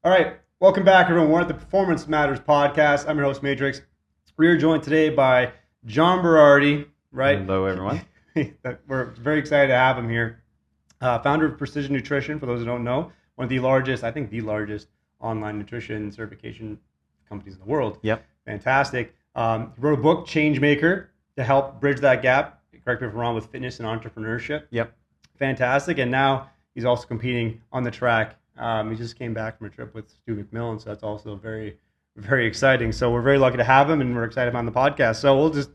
All right, welcome back, everyone. We're at the Performance Matters podcast. I'm your host, Matrix. We are joined today by John Berardi, right? Hello, everyone. We're very excited to have him here. Founder of Precision Nutrition, for those who don't know, one of the largest, I think the largest online nutrition certification companies in the world. Yep. Fantastic. He wrote a book, Changemaker, to help bridge that gap, correct me if I'm wrong, with fitness and entrepreneurship. Yep. Fantastic. And now he's also competing on the track. He just came back from a trip with Stu McMillan, so that's also very, very exciting. So we're very lucky to have him, and we're excited about him on the podcast. So we'll just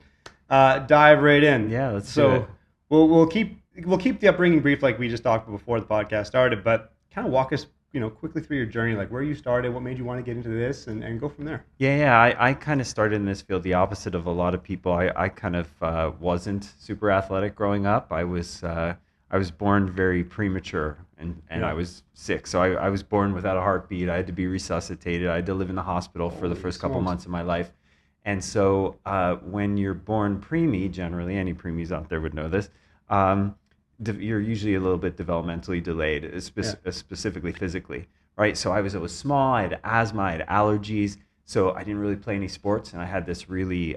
dive right in. Yeah, let's do it. We'll keep the upbringing brief, like we just talked about before the podcast started, but kind of walk us, quickly through your journey, like where you started, what made you want to get into this, and go from there. Yeah. I kind of started in this field the opposite of a lot of people. I kind of wasn't super athletic growing up. I was born very premature, and Yeah. I was sick. So I was born without a heartbeat. I had to be resuscitated. I had to live in the hospital for the first couple smokes. months of my life. And so when you're born preemie, generally, any preemies out there would know this, you're usually a little bit developmentally delayed, specifically physically, right? So I was small, I had asthma, I had allergies, so I didn't really play any sports, and I had this really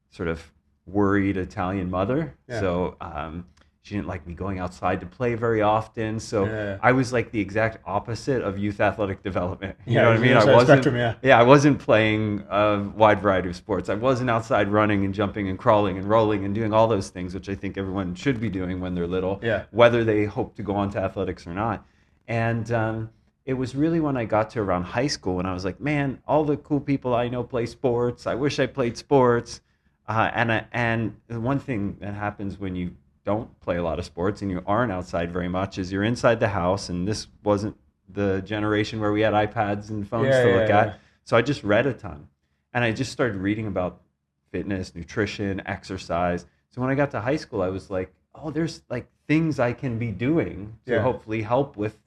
sort of worried Italian mother. Yeah. So she didn't like me going outside to play very often. So Yeah. I was like the exact opposite of youth athletic development. You Yeah, know what I mean? you're on the spectrum, yeah. Yeah, I wasn't playing a wide variety of sports. I wasn't outside running and jumping and crawling and rolling and doing all those things, which I think everyone should be doing when they're little, Yeah. whether they hope to go on to athletics or not. And it was really when I got to around high school when I was like, man, all the cool people I know play sports. I wish I played sports. And the one thing that happens when you don't play a lot of sports and you aren't outside very much is you're inside the house, and this wasn't the generation where we had iPads and phones to look at. So I just read a ton, and I just started reading about fitness, nutrition, exercise. So when I got to high school, I was like, oh, there's like things I can be doing to hopefully help with.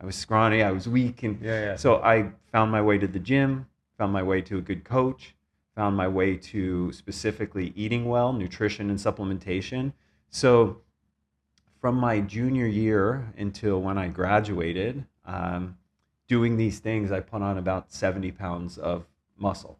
I was scrawny, I was weak, and so I found my way to the gym, found my way to a good coach, found my way to specifically eating well, nutrition and supplementation. So from my junior year until when I graduated, doing these things, I put on about 70 pounds of muscle.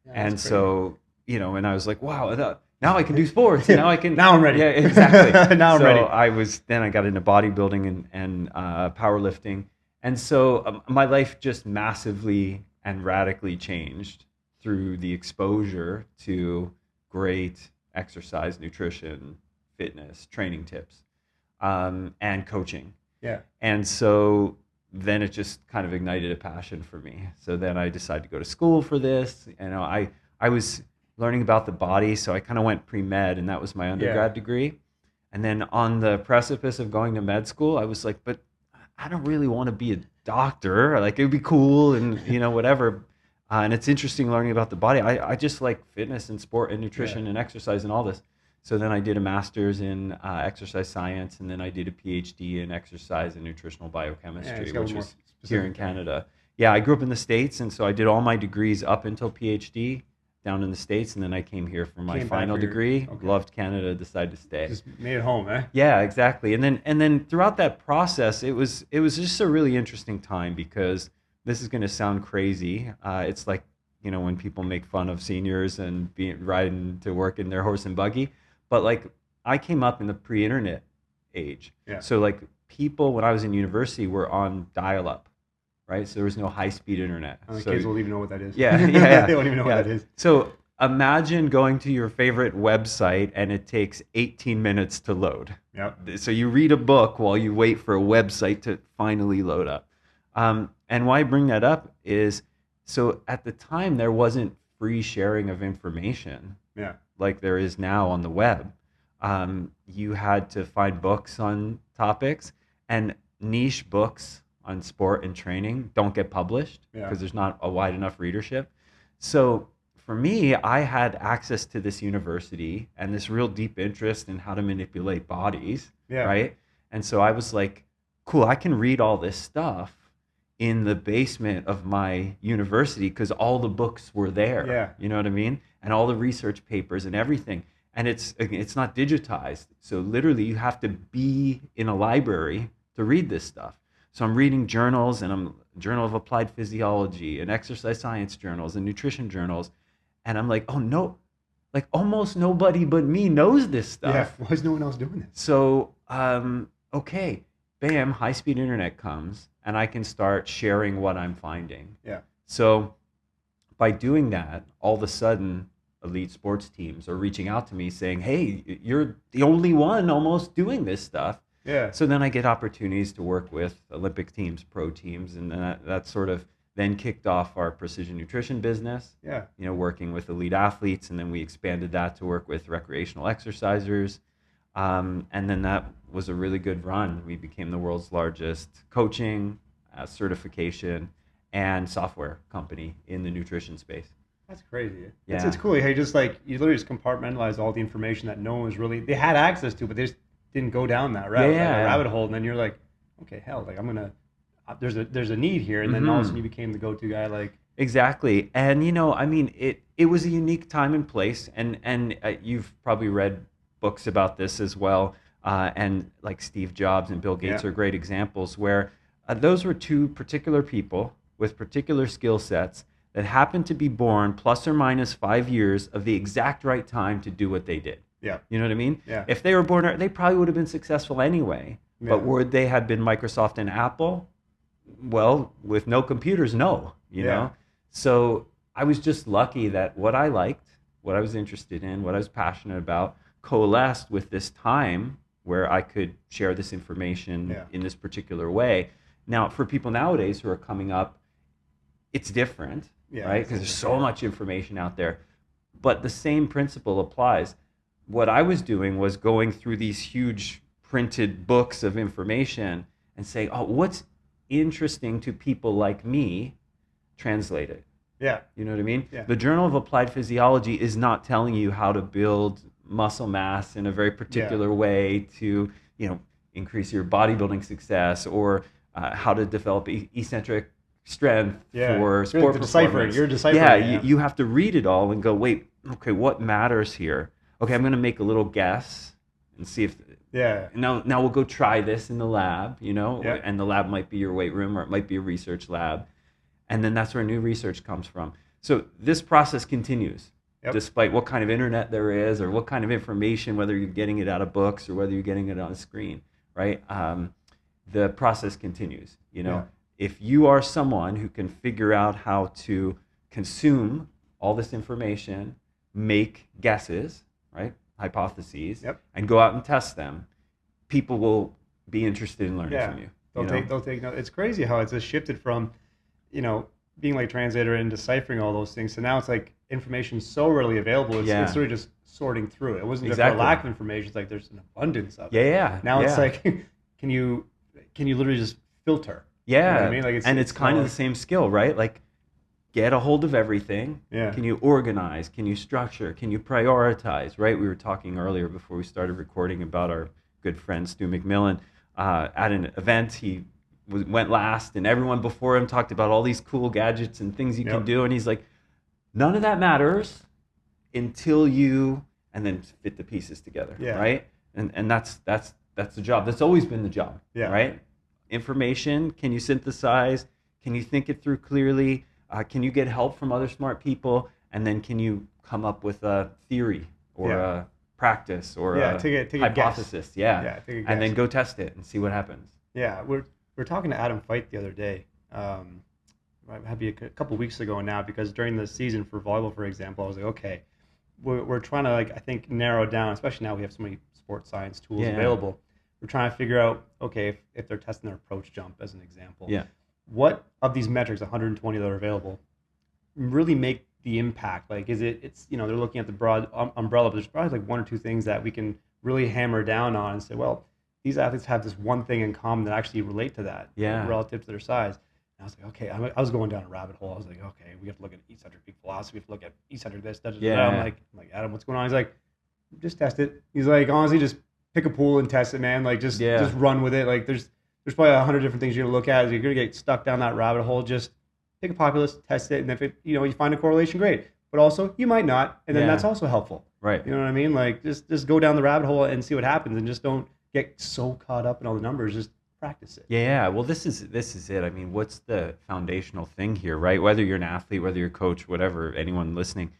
Yeah, and so, and I was like, wow, now I can do sports. Now I can. Now I'm ready. Yeah, exactly. Now I'm ready. Then I got into bodybuilding and powerlifting. And so my life just massively and radically changed through the exposure to great exercise, nutrition, fitness, training tips, and coaching. Yeah. And so then it just kind of ignited a passion for me. So then I decided to go to school for this. I was learning about the body, so I kind of went pre-med, and that was my undergrad degree. And then on the precipice of going to med school, I was like, but I don't really want to be a doctor. Like, it would be cool and, whatever. And it's interesting learning about the body. I just like fitness and sport and nutrition and exercise and all this. So then I did a master's in exercise science, and then I did a PhD in exercise and nutritional biochemistry, which was here in Canada. Yeah, I grew up in the States, and so I did all my degrees up until PhD down in the States, and then I came here for my final degree. Okay. Loved Canada, decided to stay. Just made it home, eh? Yeah, exactly. And then throughout that process, it was just a really interesting time, because this is going to sound crazy. It's like, when people make fun of seniors and riding to work in their horse and buggy. But like, I came up in the pre-internet age. Yeah. So like, people when I was in university were on dial-up, right? So there was no high-speed internet. Kids will even know what that is. Yeah. They won't even know what that is. So imagine going to your favorite website and it takes 18 minutes to load. Yep. So you read a book while you wait for a website to finally load up. And why I bring that up is, so at the time there wasn't free sharing of information. Yeah. Like there is now on the web. You had to find books on topics, and niche books on sport and training don't get published because there's not a wide enough readership. So for me, I had access to this university and this real deep interest in how to manipulate bodies, right? And so I was like, cool, I can read all this stuff in the basement of my university because all the books were there. Yeah. You know what I mean? And all the research papers and everything. And it's not digitized. So literally you have to be in a library to read this stuff. So I'm reading journals and I'm Journal of Applied Physiology, and exercise science journals, and nutrition journals. And I'm like, oh no, like almost nobody but me knows this stuff. Why is no one else doing this? So, okay, bam, high-speed internet comes, and I can start sharing what I'm finding. Yeah. So by doing that, all of a sudden, elite sports teams are reaching out to me saying, hey, you're the only one almost doing this stuff. Yeah. So then I get opportunities to work with Olympic teams, pro teams, and then that sort of then kicked off our precision nutrition business. Yeah. You know, working with elite athletes, and then we expanded that to work with recreational exercisers. And then that was a really good run. We became the world's largest coaching, certification, and software company in the nutrition space. That's crazy. Yeah. It's cool. Hey, just like you literally just compartmentalize all the information that no one was really, they had access to, but they just didn't go down that route, Yeah. like a rabbit hole. And then you're like, okay, hell, like I'm gonna, there's a need here, and then all of a sudden you became the go-to guy. Like Exactly. And you know, I mean, it was a unique time and place, and you've probably read books about this as well. And like Steve Jobs and Bill Gates Yeah. are great examples where those were two particular people with particular skill sets that happened to be born plus or minus 5 years of the exact right time to do what they did. Yeah. You know what I mean? Yeah. If they were born, they probably would have been successful anyway. Yeah. But would they have been Microsoft and Apple? Well, with no computers, no. You Yeah. know? So I was just lucky that what I liked, what I was interested in, what I was passionate about, coalesced with this time where I could share this information Yeah. in this particular way. Now, for people nowadays who are coming up, it's different, Yeah, right? it's Because there's different. so much information out there. But the same principle applies. What I was doing was going through these huge printed books of information and saying, oh, what's interesting to people like me, translate it. Yeah. You know what I mean? Yeah. The Journal of Applied Physiology is not telling you how to build muscle mass in a very particular way to, you know, increase your bodybuilding success, or how to develop eccentric strength Yeah. for You're sport the deciphering. performance. You're deciphering. Yeah, Yeah. you have to read it all and go, wait, okay, what matters here? Okay, I'm going to make a little guess and see if Yeah. now we'll go try this in the lab, you know, Yeah. and the lab might be your weight room, or it might be a research lab. And then that's where new research comes from. So this process continues, Yep. despite what kind of internet there is, or what kind of information, whether you're getting it out of books or whether you're getting it on a screen, right? The process continues, you know. Yeah. If you are someone who can figure out how to consume all this information, make guesses, right? Hypotheses, Yep. and go out and test them, people will be interested in learning Yeah. from you. They'll take note. It's crazy how it's just shifted from, you know, being like translator and deciphering all those things. So now it's like information so readily available. It's sort of just sorting through it. It wasn't just for a Exactly. lack of information. It's like there's an abundance of it. Yeah. Now it's yeah. like, can you literally just filter? Yeah, You know what I mean? Like it's kind of the same skill, right? Like, get a hold of everything. Yeah. Can you organize? Can you structure? Can you prioritize? Right? We were talking earlier before we started recording about our good friend Stu McMillan. At an event, he went last, and everyone before him talked about all these cool gadgets and things you can Yep. do, and he's like, none of that matters until you, and then fit the pieces together, Yeah. right? And that's the job. That's always been the job, Yeah. right? Information, can you synthesize? Can you think it through clearly? Can you get help from other smart people? And then can you come up with a theory or Yeah. a practice or Yeah, a take a hypothesis? guess. Yeah. Yeah, take a And then guess. go test it and see what happens. Yeah, we're talking to Adam Feit the other day. Maybe a couple weeks ago now, because during the season for volleyball, for example, I was like, okay, we're trying to, like, I think, narrow down, especially now we have so many sports science tools Yeah. available. We're trying to figure out, okay, if they're testing their approach jump as an example, Yeah. what of these metrics, 120 that are available, really make the impact? Like, it's they're looking at the broad umbrella, but there's probably like one or two things that we can really hammer down on and say, well, these athletes have this one thing in common that actually relate to that, Yeah. relative to their size. And I was like, okay, I was going down a rabbit hole. I was like, okay, we have to look at eccentric peak velocity. We have to look at eccentric this, that, Yeah. I'm like, Adam, what's going on? He's like, just test it. He's like, honestly, just pick a pool and test it, man. Like, just run with it. Like, there's probably 100 different things you're gonna look at. You're gonna get stuck down that rabbit hole. Just pick a populace, test it, and if you find a correlation, great. But also, you might not, and then Yeah. that's also helpful. Right. You know what I mean? Like, just go down the rabbit hole and see what happens, and just don't get so caught up in all the numbers. Just practice it. Yeah, well, this is it. I mean, what's the foundational thing here, right? Whether you're an athlete, whether you're a coach, whatever, anyone listening,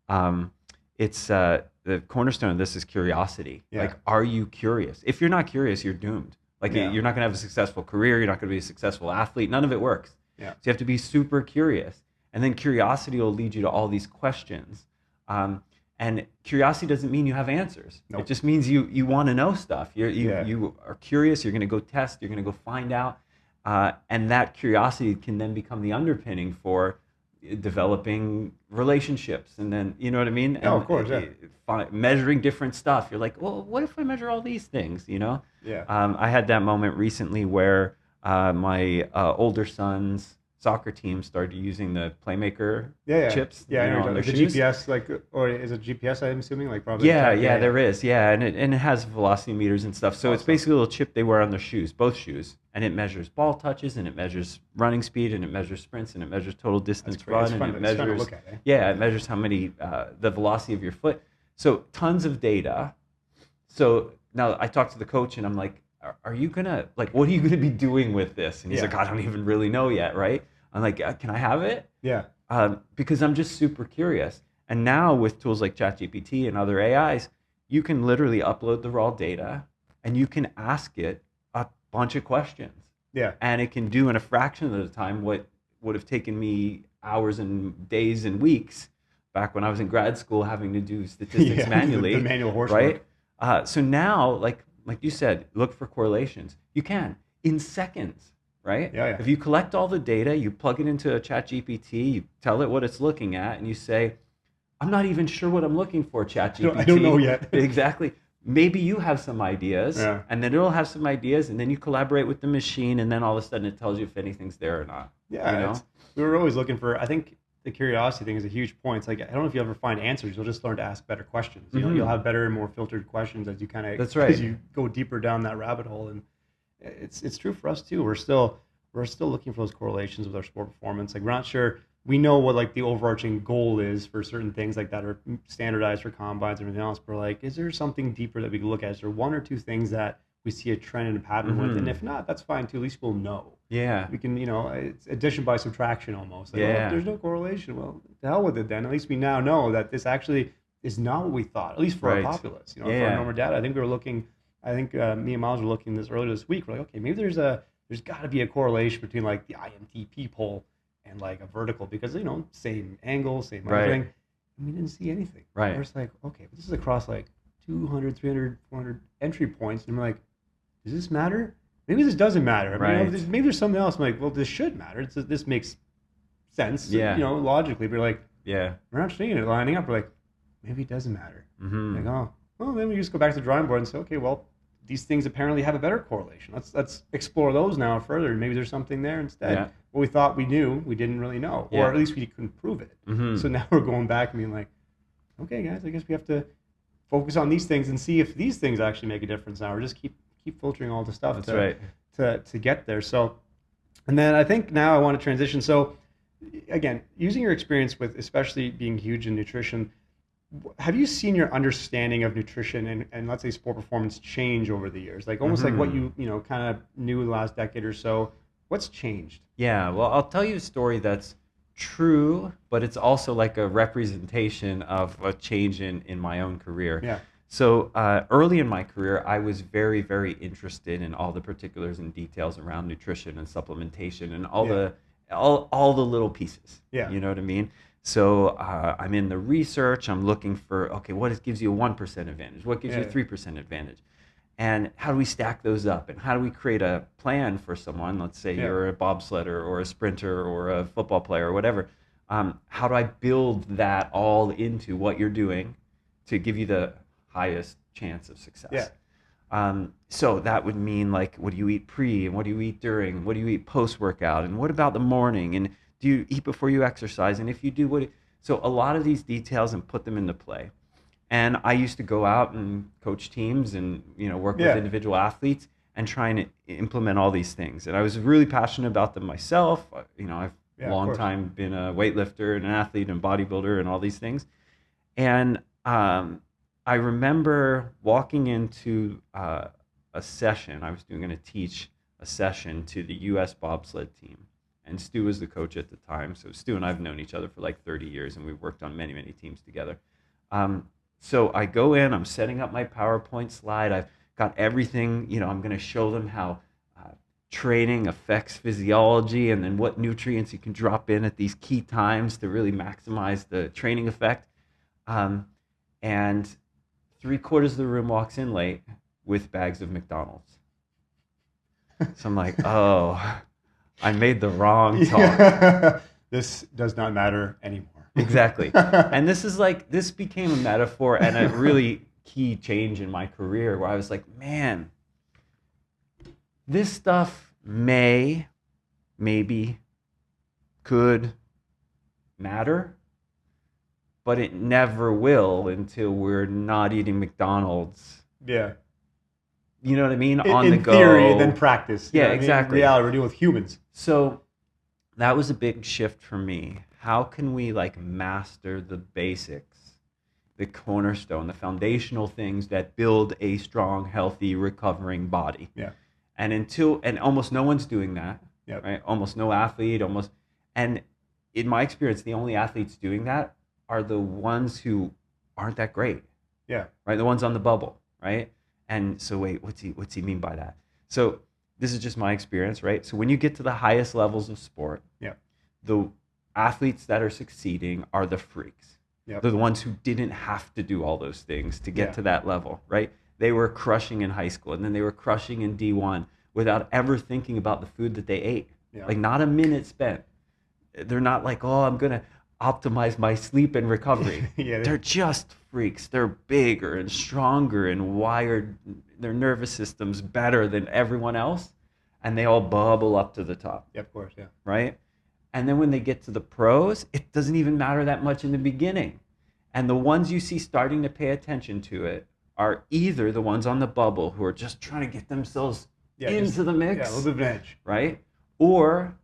um, it's the cornerstone of this is curiosity. Yeah. Like, are you curious? If you're not curious, you're doomed. Like, Yeah. you're not going to have a successful career. You're not going to be a successful athlete. None of it works. Yeah. So you have to be super curious, and then curiosity will lead you to all these questions. And curiosity doesn't mean you have answers. Nope. It just means you want to know stuff. Yeah. You are curious. You're going to go test. You're going to go find out. And that curiosity can then become the underpinning for developing relationships. And then, you know what I mean? Oh, of course, yeah. Measuring different stuff. You're like, well, what if I measure all these things, you know? Yeah. I had that moment recently where my older son's soccer team started using the Playmaker chips. Yeah, you know, on their the shoes. GPS, like, or is it GPS? I'm assuming, like, probably. Yeah, there is. Yeah, and it has velocity meters and stuff. So it's basically a little chip they wear on their shoes, both shoes, and it measures ball touches, and it measures running speed, and it measures sprints, and it measures total distance run, and it measures. Look at, eh? Yeah, it measures how many the velocity of your foot. So tons of data. So now I talked to the coach, and I'm like, are you gonna, like, what are you gonna be doing with this? And he's like, I don't even really know yet, right? I'm like, can I have it? Yeah. Because I'm just super curious. And now with tools like ChatGPT and other AIs, you can literally upload the raw data and you can ask it a bunch of questions. Yeah. And it can do in a fraction of the time what would have taken me hours and days and weeks back when I was in grad school having to do statistics manually. The manual horsework. Right? So now, like you said, look for correlations. You can in seconds. Right? Yeah. If you collect all the data, you plug it into a ChatGPT, you tell it what it's looking at, and you say, I'm not even sure what I'm looking for, ChatGPT. I don't know yet. Exactly. Maybe you have some ideas, Yeah. and then it'll have some ideas, and then you collaborate with the machine, and then all of a sudden it tells you if anything's there or not. Yeah. You know? We were always looking for, I think the curiosity thing is a huge point. It's like, I don't know if you ever find answers. You'll just learn to ask better questions. You know, you'll have better and more filtered questions as you kind of, That's right. as you go deeper down that rabbit hole. And it's true for us too. We're still looking for those correlations with our sport performance. Like, we're not sure. We know what, like, the overarching goal is for certain things like that are standardized for combines and everything else. But, like, is there something deeper that we can look at? Is there one or two things that we see a trend and a pattern with? And if not, that's fine too. At least we'll know. Yeah. We can, it's addition by subtraction almost. Like, Yeah. if there's no correlation. Well, the hell with it then. At least we now know that this actually is not what we thought, at least for our populace. You know, for our normal data. I think we were looking, me and Miles were looking this earlier this week. We're like, okay, maybe there's got to be a correlation between, like, the IMTP poll and, like, a vertical, because, you know, same angle, same everything. And we didn't see anything. Right. We're just like, okay, but this is across like 200, 300, 400 entry points. And we're like, does this matter? Maybe this doesn't matter. I mean, you know, maybe there's something else. I'm like, well, this should matter. This makes sense, you know, logically. But we're like, we're not seeing it lining up. We're like, maybe it doesn't matter. Like, oh, well, then we just go back to the drawing board and say, okay, well, these things apparently have a better correlation. Let's explore those now further. Maybe there's something there instead. What we thought we knew, we didn't really know, or at least we couldn't prove it. So now we're going back and being like, okay, guys, I guess we have to focus on these things and see if these things actually make a difference now, or just keep filtering all the stuff to get there. So, and then I think now I want to transition. So, again, using your experience with, especially being huge in nutrition, have you seen your understanding of nutrition and let's say sport performance change over the years? Like almost like what you know kind of knew the last decade or so. What's changed? Yeah, well, I'll tell you a story that's true, but it's also like a representation of a change in my own career. Yeah. So early in my career, I was very, very interested in all the particulars and details around nutrition and supplementation and all the little pieces. Yeah. You know what I mean? So I'm in the research. I'm looking for, okay, what gives you a 1% advantage? What gives you a 3% advantage? And how do we stack those up? And how do we create a plan for someone? Let's say you're a bobsledder or a sprinter or a football player or whatever. How do I build that all into what you're doing to give you the highest chance of success? So that would mean, like, what do you eat pre and what do you eat during? What do you eat post-workout? And what about the morning? And do you eat before you exercise? And if you do, so a lot of these details and put them into play. And I used to go out and coach teams and, you know, work with individual athletes and try and implement all these things. And I was really passionate about them myself. You know, I've long time been a weightlifter and an athlete and bodybuilder and all these things. And I remember walking into a session. I was going to teach a session to the U.S. bobsled team. And Stu was the coach at the time. So Stu and I have known each other for like 30 years, and we've worked on many, many teams together. So I go in, I'm setting up my PowerPoint slide. I've got everything, I'm going to show them how training affects physiology and then what nutrients you can drop in at these key times to really maximize the training effect. And 3/4 of the room walks in late with bags of McDonald's. So I'm like, oh, I made the wrong talk. This does not matter anymore. Exactly. And this became a metaphor and a really key change in my career where I was like, man, this stuff maybe, could matter, but it never will until we're not eating McDonald's. Yeah. You know what I mean? On the go. In theory, then practice. Yeah, exactly. In reality, we're dealing with humans. So that was a big shift for me. How can we master the basics, the cornerstone, the foundational things that build a strong, healthy, recovering body? Yeah. And almost no one's doing that. Yep. Right? Almost no athlete, and in my experience, the only athletes doing that are the ones who aren't that great. Yeah. Right? The ones on the bubble, right? And so wait, what's he mean by that? So this is just my experience, right? So when you get to the highest levels of sport, yeah, the athletes that are succeeding are the freaks. Yep. They're the ones who didn't have to do all those things to get to that level, right? They were crushing in high school, and then they were crushing in D1 without ever thinking about the food that they ate. Yeah. Like not a minute spent. They're not like, oh, I'm going to optimize my sleep and recovery. They're just freaks. They're bigger and stronger and wired. Their nervous system's better than everyone else, and they all bubble up to the top. Yeah, of course, yeah. Right? And then when they get to the pros, it doesn't even matter that much in the beginning. And the ones you see starting to pay attention to it are either the ones on the bubble who are just trying to get themselves into the mix. Yeah, a little bit of an edge. Right? Or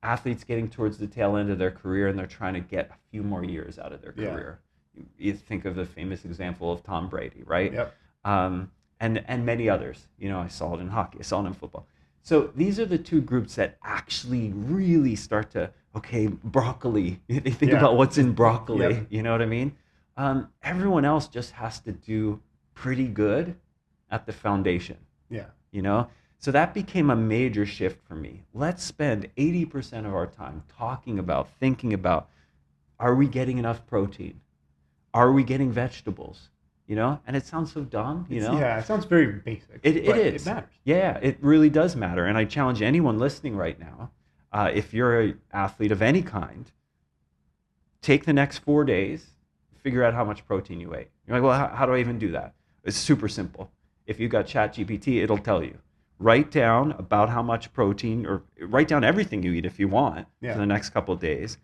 athletes getting towards the tail end of their career and they're trying to get a few more years out of their career. You think of the famous example of Tom Brady, right? Yep. And many others. I saw it in hockey. I saw it in football. So these are the two groups that actually really start to, broccoli. They think about what's in broccoli. Yep. You know what I mean? Everyone else just has to do pretty good at the foundation. Yeah. So that became a major shift for me. Let's spend 80% of our time thinking about, are we getting enough protein? Are we getting vegetables? And it sounds so dumb, Yeah, it sounds very basic. It is. It matters. Yeah, it really does matter. And I challenge anyone listening right now, if you're an athlete of any kind, take the next 4 days, figure out how much protein you ate. You're like, well, how do I even do that? It's super simple. If you've got ChatGPT, it'll tell you. Write down about how much protein, or write down everything you eat if you want for the next couple of days.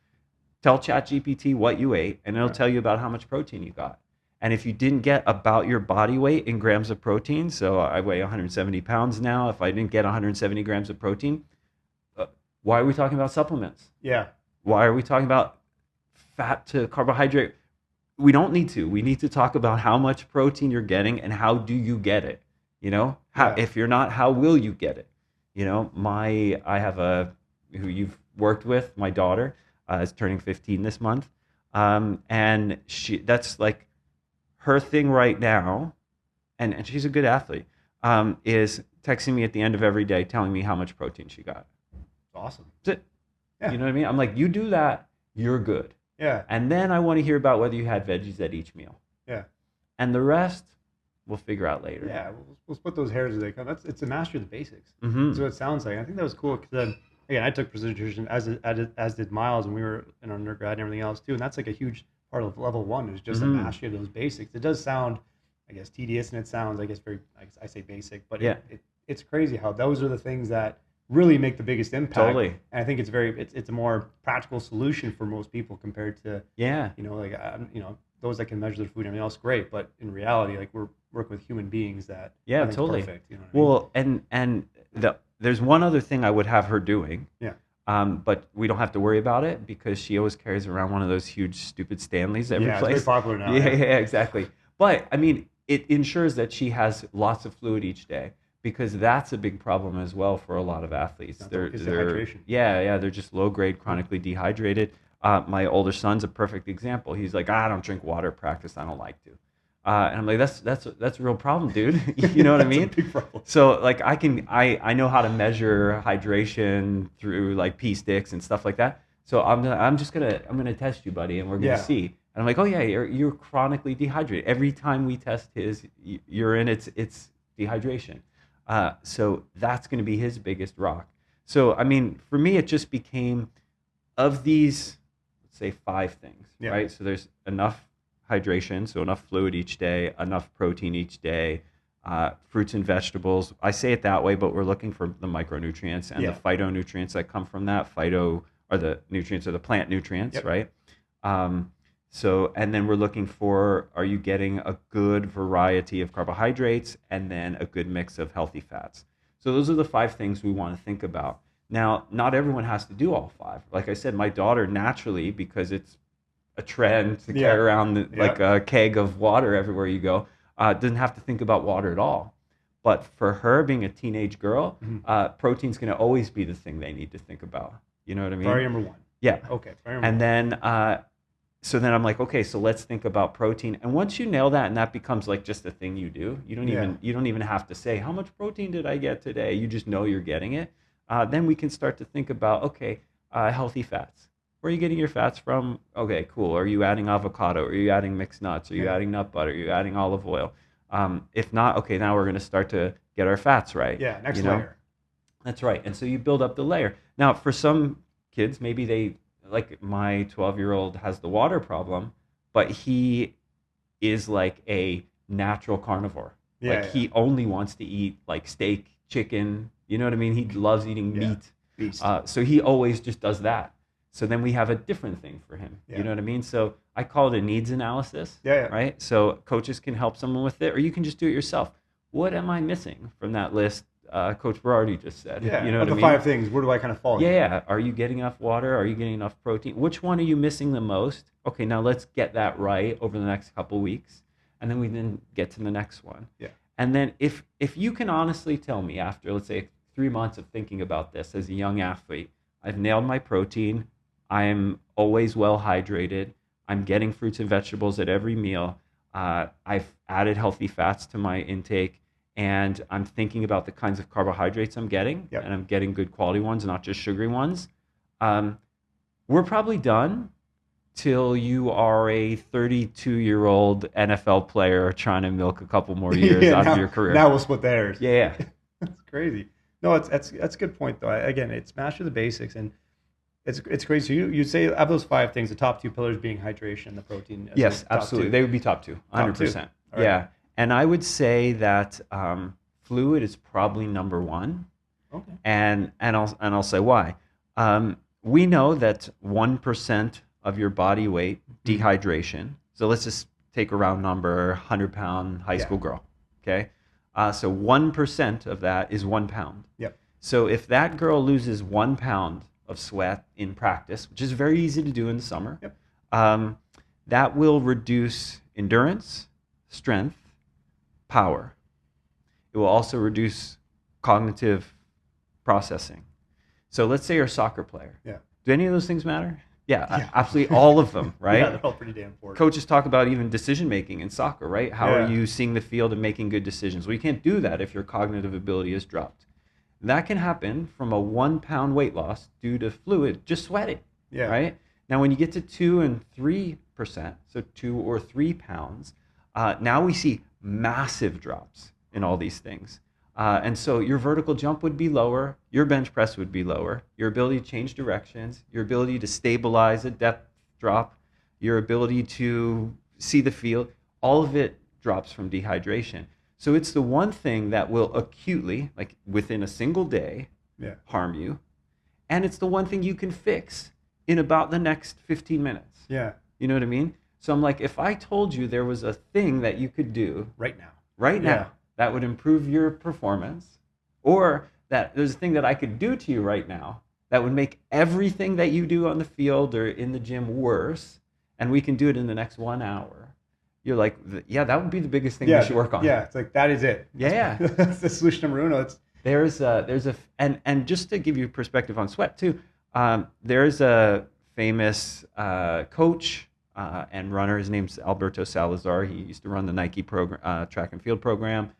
Tell ChatGPT what you ate, and it'll tell you about how much protein you got. And if you didn't get about your body weight in grams of protein, so I weigh 170 pounds now, if I didn't get 170 grams of protein, why are we talking about supplements? Yeah. Why are we talking about fat to carbohydrate? We don't need to. We need to talk about how much protein you're getting and how do you get it. If you're not, how will you get it? I have who you've worked with, my daughter is turning 15 this month. And that's like her thing right now. And she's a good athlete, is texting me at the end of every day, telling me how much protein she got. Awesome. That's it. Yeah. You know what I mean? I'm like, you do that, you're good. Yeah. And then I want to hear about whether you had veggies at each meal. Yeah. And the rest, we'll figure out later. Yeah, we'll split those hairs as they come. It's a mastery of the basics. Mm-hmm. That's what it sounds like. I think that was cool because again, I took precision nutrition as did Miles, and we were in our undergrad and everything else too. And that's like a huge part of level one is just a mastery of those basics. It does sound, I guess, tedious, and it sounds, I guess, very, I say basic, but it's crazy how those are the things that really make the biggest impact. Totally. And I think it's a more practical solution for most people compared to those that can measure their food and everything else, great. But in reality, like we're working with human beings that totally perfect. You know what I mean? And there's one other thing I would have her doing. Yeah. But we don't have to worry about it because she always carries around one of those huge stupid Stanleys every place. It's very popular now. Yeah, exactly. But I mean, it ensures that she has lots of fluid each day. because that's a big problem as well for a lot of athletes. They're dehydration. yeah, they're just low grade, chronically dehydrated. My older son's a perfect example. He's like, I don't drink water at practice. I don't like to. And I'm like, that's a real problem, dude. You know what I mean? That's a big problem. So like I know how to measure hydration through like pee sticks and stuff like that. So I'm gonna test you, buddy, and we're gonna see. And I'm like, oh yeah, you're chronically dehydrated. Every time we test his urine, it's dehydration. So that's gonna be his biggest rock. So I mean, for me, it just became of these, let's say 5 things, right? So there's enough hydration, so enough fluid each day, enough protein each day, fruits and vegetables. I say it that way, but we're looking for the micronutrients and the phytonutrients that come from that. Phyto are the nutrients or the plant nutrients, right? So, and then we're looking for, are you getting a good variety of carbohydrates and then a good mix of healthy fats? So those are the 5 things we want to think about. Now, not everyone has to do all 5. Like I said, my daughter naturally, because it's a trend to carry around like a keg of water everywhere you go, doesn't have to think about water at all. But for her, being a teenage girl, protein's going to always be the thing they need to think about. You know what I mean? Priority number 1. Yeah. Okay. And then, so then I'm like, okay, so let's think about protein. And once you nail that, and that becomes like just a thing you do, you don't even have to say how much protein did I get today. You just know you're getting it. Then we can start to think about, okay, healthy fats. Where are you getting your fats from? Okay, cool. Are you adding avocado? Are you adding mixed nuts? Are you adding nut butter? Are you adding olive oil? If not, okay, now we're going to start to get our fats right. Yeah, next layer. That's right. And so you build up the layer. Now, for some kids, maybe they, like my 12-year-old has the water problem, but he is like a natural carnivore. He only wants to eat like steak, chicken. You know what I mean? He loves eating meat. So he always just does that. So then we have a different thing for him. You know what I mean? So I call it a needs analysis. Right? So coaches can help someone with it, or you can just do it yourself. What am I missing from that list Coach Berardi just said? You know what I mean? 5 things, where do I kind of fall? Yeah. Are you getting enough water? Are you getting enough protein? Which one are you missing the most? Okay, now let's get that right over the next couple weeks. And then we then get to the next one. And then if you can honestly tell me after, let's say, 3 months of thinking about this as a young athlete, I've nailed my protein, I'm always well hydrated, I'm getting fruits and vegetables at every meal, I've added healthy fats to my intake, and I'm thinking about the kinds of carbohydrates I'm getting, and I'm getting good quality ones, not just sugary ones, we're probably done till you are a 32-year-old NFL player trying to milk a couple more years out of your career. Now we'll split the hairs. Yeah. That's crazy. No, that's a good point, though. Again, it's master the basics, and it's crazy. So you say of those 5 things, the top 2 pillars being hydration, the protein. Yes, absolutely. They would be top 2, 100%. Yeah. And I would say that fluid is probably number 1. Okay. And I'll say why. We know that 1% of your body weight dehydration. So let's just take a round number, 100-pound high school girl. Okay. So 1% of that is 1 pound. So if that girl loses 1 pound of sweat in practice, which is very easy to do in the summer, that will reduce endurance, strength, power. It will also reduce cognitive processing. So let's say you're a soccer player. Do any of those things matter? Yeah, absolutely all of them, right? They're all pretty damn important. Coaches talk about even decision making in soccer, right? How are you seeing the field and making good decisions? Well, you can't do that if your cognitive ability is dropped. That can happen from a 1 pound weight loss due to fluid, just sweating, right? Now, when you get to 2 and 3%, so 2 or 3 pounds, now we see massive drops in all these things. And so your vertical jump would be lower, your bench press would be lower, your ability to change directions, your ability to stabilize a depth drop, your ability to see the field, all of it drops from dehydration. So it's the one thing that will acutely, like within a single day, harm you. And it's the one thing you can fix in about the next 15 minutes. You know what I mean? So I'm like, if I told you there was a thing that you could do right now, that would improve your performance, or that there's a thing that I could do to you right now that would make everything that you do on the field or in the gym worse, and we can do it in the next 1 hour, you're like, yeah, that would be the biggest thing we Yeah, should work on. yeah. It's like that is it. Yeah. That's the solution number uno. It's And just to give you perspective on sweat too, there's a famous coach and runner. His name's Alberto Salazar. He used to run the Nike program, track and field program.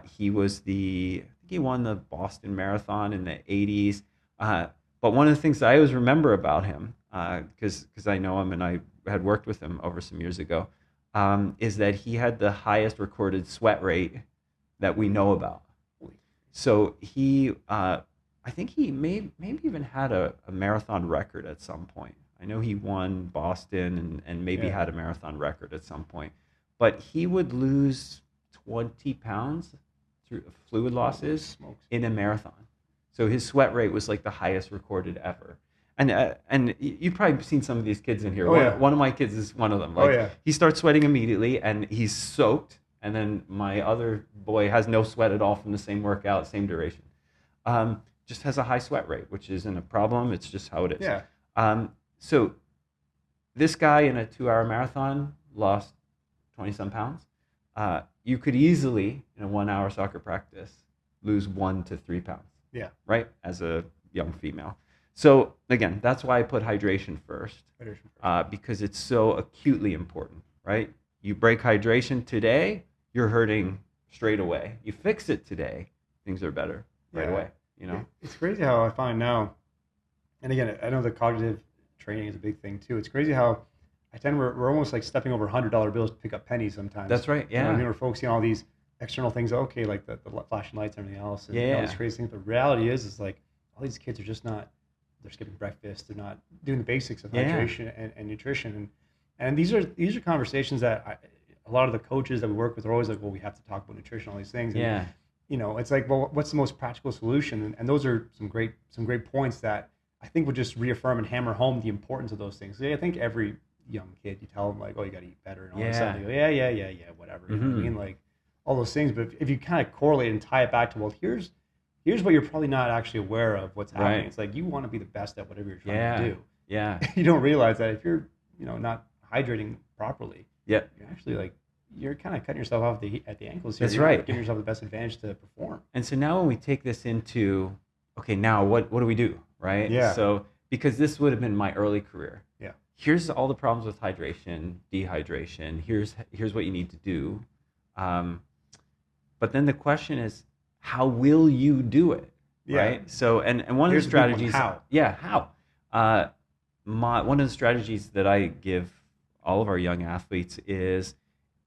He won the Boston Marathon in the 80s. But one of the things that I always remember about him, because I know him and I had worked with him over some years ago, is that he had the highest recorded sweat rate that we know about. So I think he maybe even had a marathon record at some point. I know he won Boston and maybe had a marathon record at some point. But he would lose 20 pounds through fluid losses in a marathon. So his sweat rate was like the highest recorded ever. And you've probably seen some of these kids in here. One of my kids is one of them. He starts sweating immediately and he's soaked. And then my other boy has no sweat at all from the same workout, same duration. Just has a high sweat rate, which isn't a problem. It's just how it is. Yeah. So this guy in a 2-hour marathon lost 20-some pounds. You could easily, in a 1-hour soccer practice, lose 1 to 3 pounds. Yeah. Right? As a young female. So again, that's why I put hydration first. Because it's so acutely important, right? You break hydration today, you're hurting straight away. You fix it today, things are better right away. You know, it's crazy how I find now, and again, I know the cognitive training is a big thing too. It's crazy how we're almost like stepping over $100 bills to pick up pennies sometimes. That's right. Yeah. I mean, we're focusing on all these external things. Okay, like the flashing lights and everything else, and all these crazy things. But the reality is like all these kids are just not. They're skipping breakfast. They're not doing the basics of hydration and nutrition. And these are conversations that a lot of the coaches that we work with are always like, well, we have to talk about nutrition, all these things. And, you know, it's like, well, what's the most practical solution? And those are some great points that I think would just reaffirm and hammer home the importance of those things. I think every young kid, you tell them like, oh, you got to eat better, and all of a sudden they go, yeah, whatever. You know what I mean? Like all those things. But if you kind of correlate and tie it back to, well, here's what you're probably not actually aware of what's happening. Right. It's like you want to be the best at whatever you're trying to do. Yeah. You don't realize that if you're, not hydrating properly, you're actually like, you're kind of cutting yourself off at the ankles here. That's right. Giving yourself the best advantage to perform. And so now when we take this into, okay, now what do we do, right? Yeah. So because this would have been my early career. Yeah. Here's all the problems with hydration, dehydration. Here's what you need to do. But then the question is, how will you do it? Yeah. Right. So and one of the strategies. How? Yeah. How? One of the strategies that I give all of our young athletes is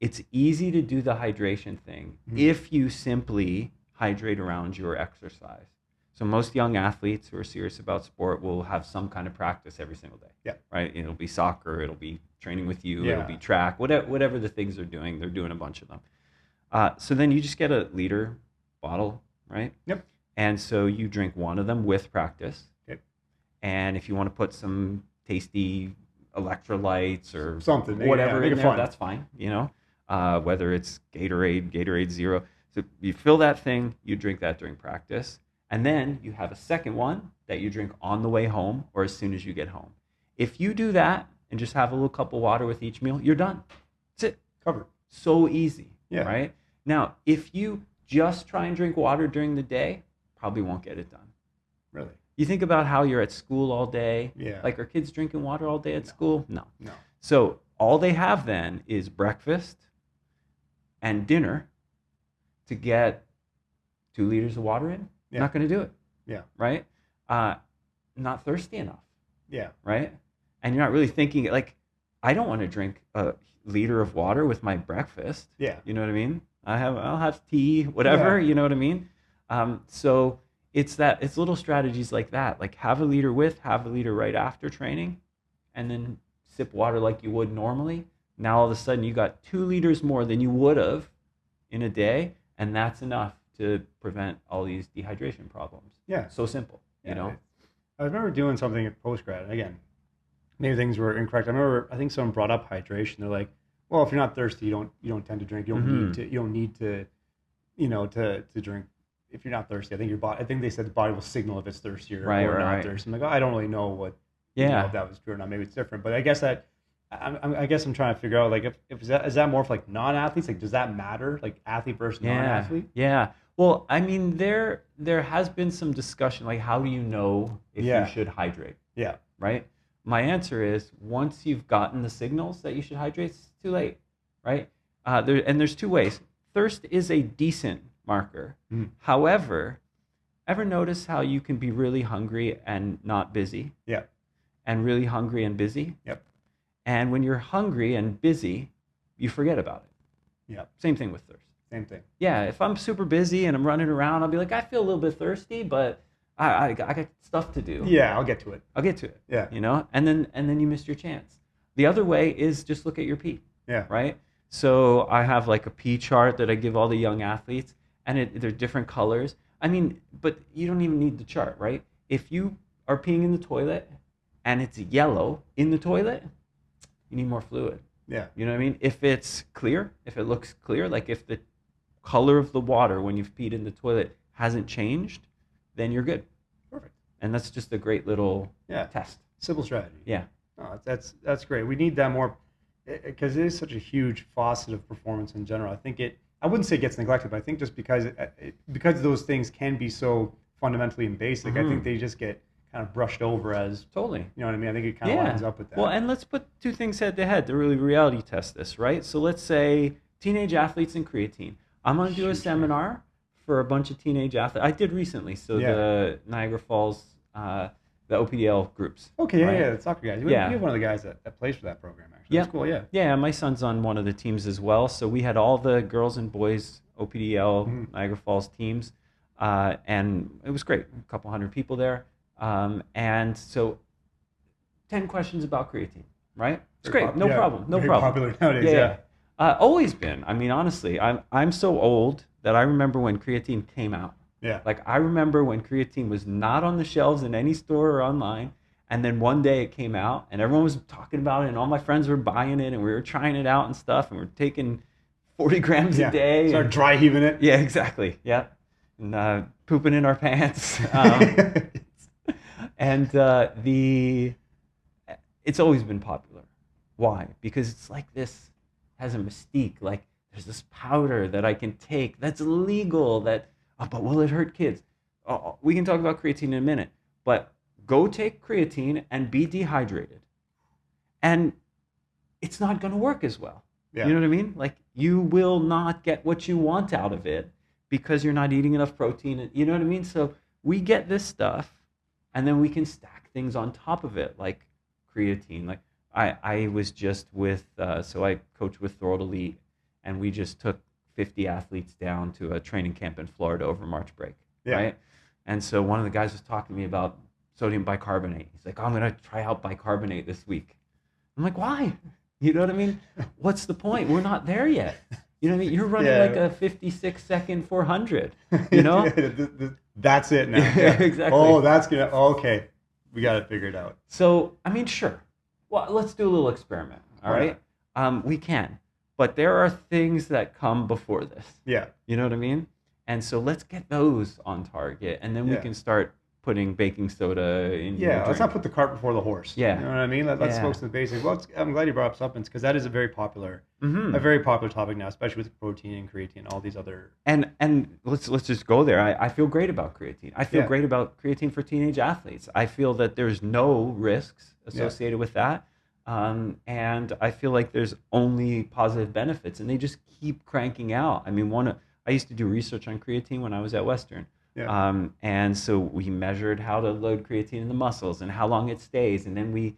it's easy to do the hydration thing if you simply hydrate around your exercise. So most young athletes who are serious about sport will have some kind of practice every single day. Yeah. Right. It'll be soccer. It'll be training with you. It'll be track. Whatever the things they're doing a bunch of them. So then you just get a liter bottle, right? Yep. And so you drink one of them with practice. Yep. And if you want to put some tasty electrolytes or something, whatever make in it there, fun. that's fine. Whether it's Gatorade Zero. So you fill that thing, you drink that during practice, and then you have a second one that you drink on the way home or as soon as you get home. If you do that and just have a little cup of water with each meal, you're done. That's it. Covered. So easy. Yeah. Right? Now, if you just try and drink water during the day, probably won't get it done. Really? You think about how you're at school all day. Yeah. Like, are kids drinking water all day at school? No. No. So all they have then is breakfast and dinner to get 2 liters of water in. Yeah. Not going to do it. Yeah. Right? Not thirsty enough. Yeah. Right? And you're not really thinking, like, I don't want to drink a liter of water with my breakfast. Yeah. You know what I mean? I'll have tea, whatever, you know what I mean? So it's little strategies like that, like have a liter have a liter right after training, and then sip water like you would normally. Now all of a sudden you got 2 liters more than you would have in a day, and that's enough to prevent all these dehydration problems. Yeah. So simple, you know? I remember doing something at postgrad, and again, maybe things were incorrect. I think someone brought up hydration. They're like, well, if you're not thirsty, you don't tend to drink. You don't need to drink if you're not thirsty. I think they said the body will signal if it's thirsty or not thirsty. I'm like, oh, I don't really know what if that was true or not. Maybe it's different. But I guess that I guess I'm trying to figure out like if is that more for like non-athletes? Like, does that matter? Like athlete versus Yeah, non-athlete? yeah. Well, I mean, there has been some discussion, like how do you know if you Yeah, should hydrate, yeah, right? My answer is once you've gotten the signals that you should hydrate, it's too late, right? There's two ways. Thirst is a decent marker. mm, However, ever notice how you can be really hungry and not busy, yeah, and really hungry and busy? yep, And when you're hungry and busy, you forget about it. yep. Same thing with thirst. Same thing. Yeah, if I'm super busy and I'm running around, I'll be like, I feel a little bit thirsty, but I got stuff to do. Yeah, I'll get to it. I'll get to it. Yeah, You know, and then you missed your chance. The other way is just look at your pee, yeah, right? So I have like a pee chart that I give all the young athletes, and they're different colors. I mean, but you don't even need the chart, right? If you are peeing in the toilet and it's yellow in the toilet, you need more fluid. yeah. You know what I mean? If it's clear, if it looks clear, like if the color of the water when you've peed in the toilet hasn't changed, then you're good. Perfect. And that's just a great little Yeah, test. simple strategy. Yeah. No, that's great. We need that more because it is such a huge facet of performance in general. I think I wouldn't say it gets neglected, but I think just because those things can be so fundamentally and basic, I think they just get kind of brushed over as, Totally. you know what I mean? I think it kind of Yeah. lines up with that. Well, and let's put two things head to head to really reality test this, right? So let's say teenage athletes and creatine. I'm going to do a Huge thing. seminar for a bunch of teenage athletes. I did recently. So Yeah. the Niagara Falls, the OPDL groups. Okay, yeah, right? yeah, the soccer guys. Yeah. We have one of the guys that plays for that program, actually. Yeah. That's cool, yeah. Yeah, my son's on one of the teams as well. So we had all the girls and boys OPDL Mhm. Niagara Falls teams, and it was great. A couple hundred people there, and so 10 questions about creatine. Right? It's Very great. No yeah, problem. No very problem. popular nowadays, yeah. Always been. I mean, honestly, I'm so old that I remember when creatine came out. Yeah. Like I remember when creatine was not on the shelves in any store or online, and then one day it came out, and everyone was talking about it, and all my friends were buying it, and we were trying it out and stuff, and we're taking 40 grams Yeah. a day. Start and- dry heaving it. yeah, exactly. Yeah, and pooping in our pants. And it's always been popular. Why? Because it's like this has a mystique. Like there's this powder that I can take that's legal. But will it hurt kids? Oh, we can talk about creatine in a minute. But go take creatine and be dehydrated, and it's not going to work as well. Yeah. You know what I mean? Like you will not get what you want out of it because you're not eating enough protein. You know what I mean? So we get this stuff, and then we can stack things on top of it, like creatine. Like I was just with, so I coach with Thorold Elite, and we just took 50 athletes down to a training camp in Florida over March break, Yeah. right? And so one of the guys was talking to me about sodium bicarbonate. He's like, oh, I'm going to try out bicarbonate this week. I'm like, why? You know what I mean? What's the point? We're not there yet. You know what I mean? You're running Yeah. like a 56-second 400, you know? Yeah, that's it now. Yeah, exactly. Oh, that's gonna. Okay, we got to figure it out. So, I mean, sure. Well, let's do a little experiment, all Why right? We can. But there are things that come before this. Yeah, You know what I mean? And so let's get those on target, and then we Yeah. can start putting baking soda in your yeah. Let's drink. not put the cart before the horse. Yeah. You know what I mean? Let's Yeah. focus on the basics. Well, I'm glad you brought up supplements because that is a very popular topic now, especially with protein and creatine and all these other. And let's just go there. I feel great about creatine. I feel Yeah. great about creatine for teenage athletes. I feel that there's no risks associated with that, and I feel like there's only positive benefits, and they just keep cranking out. I mean, I used to do research on creatine when I was at Western, Yeah. and so we measured how to load creatine in the muscles and how long it stays, and then we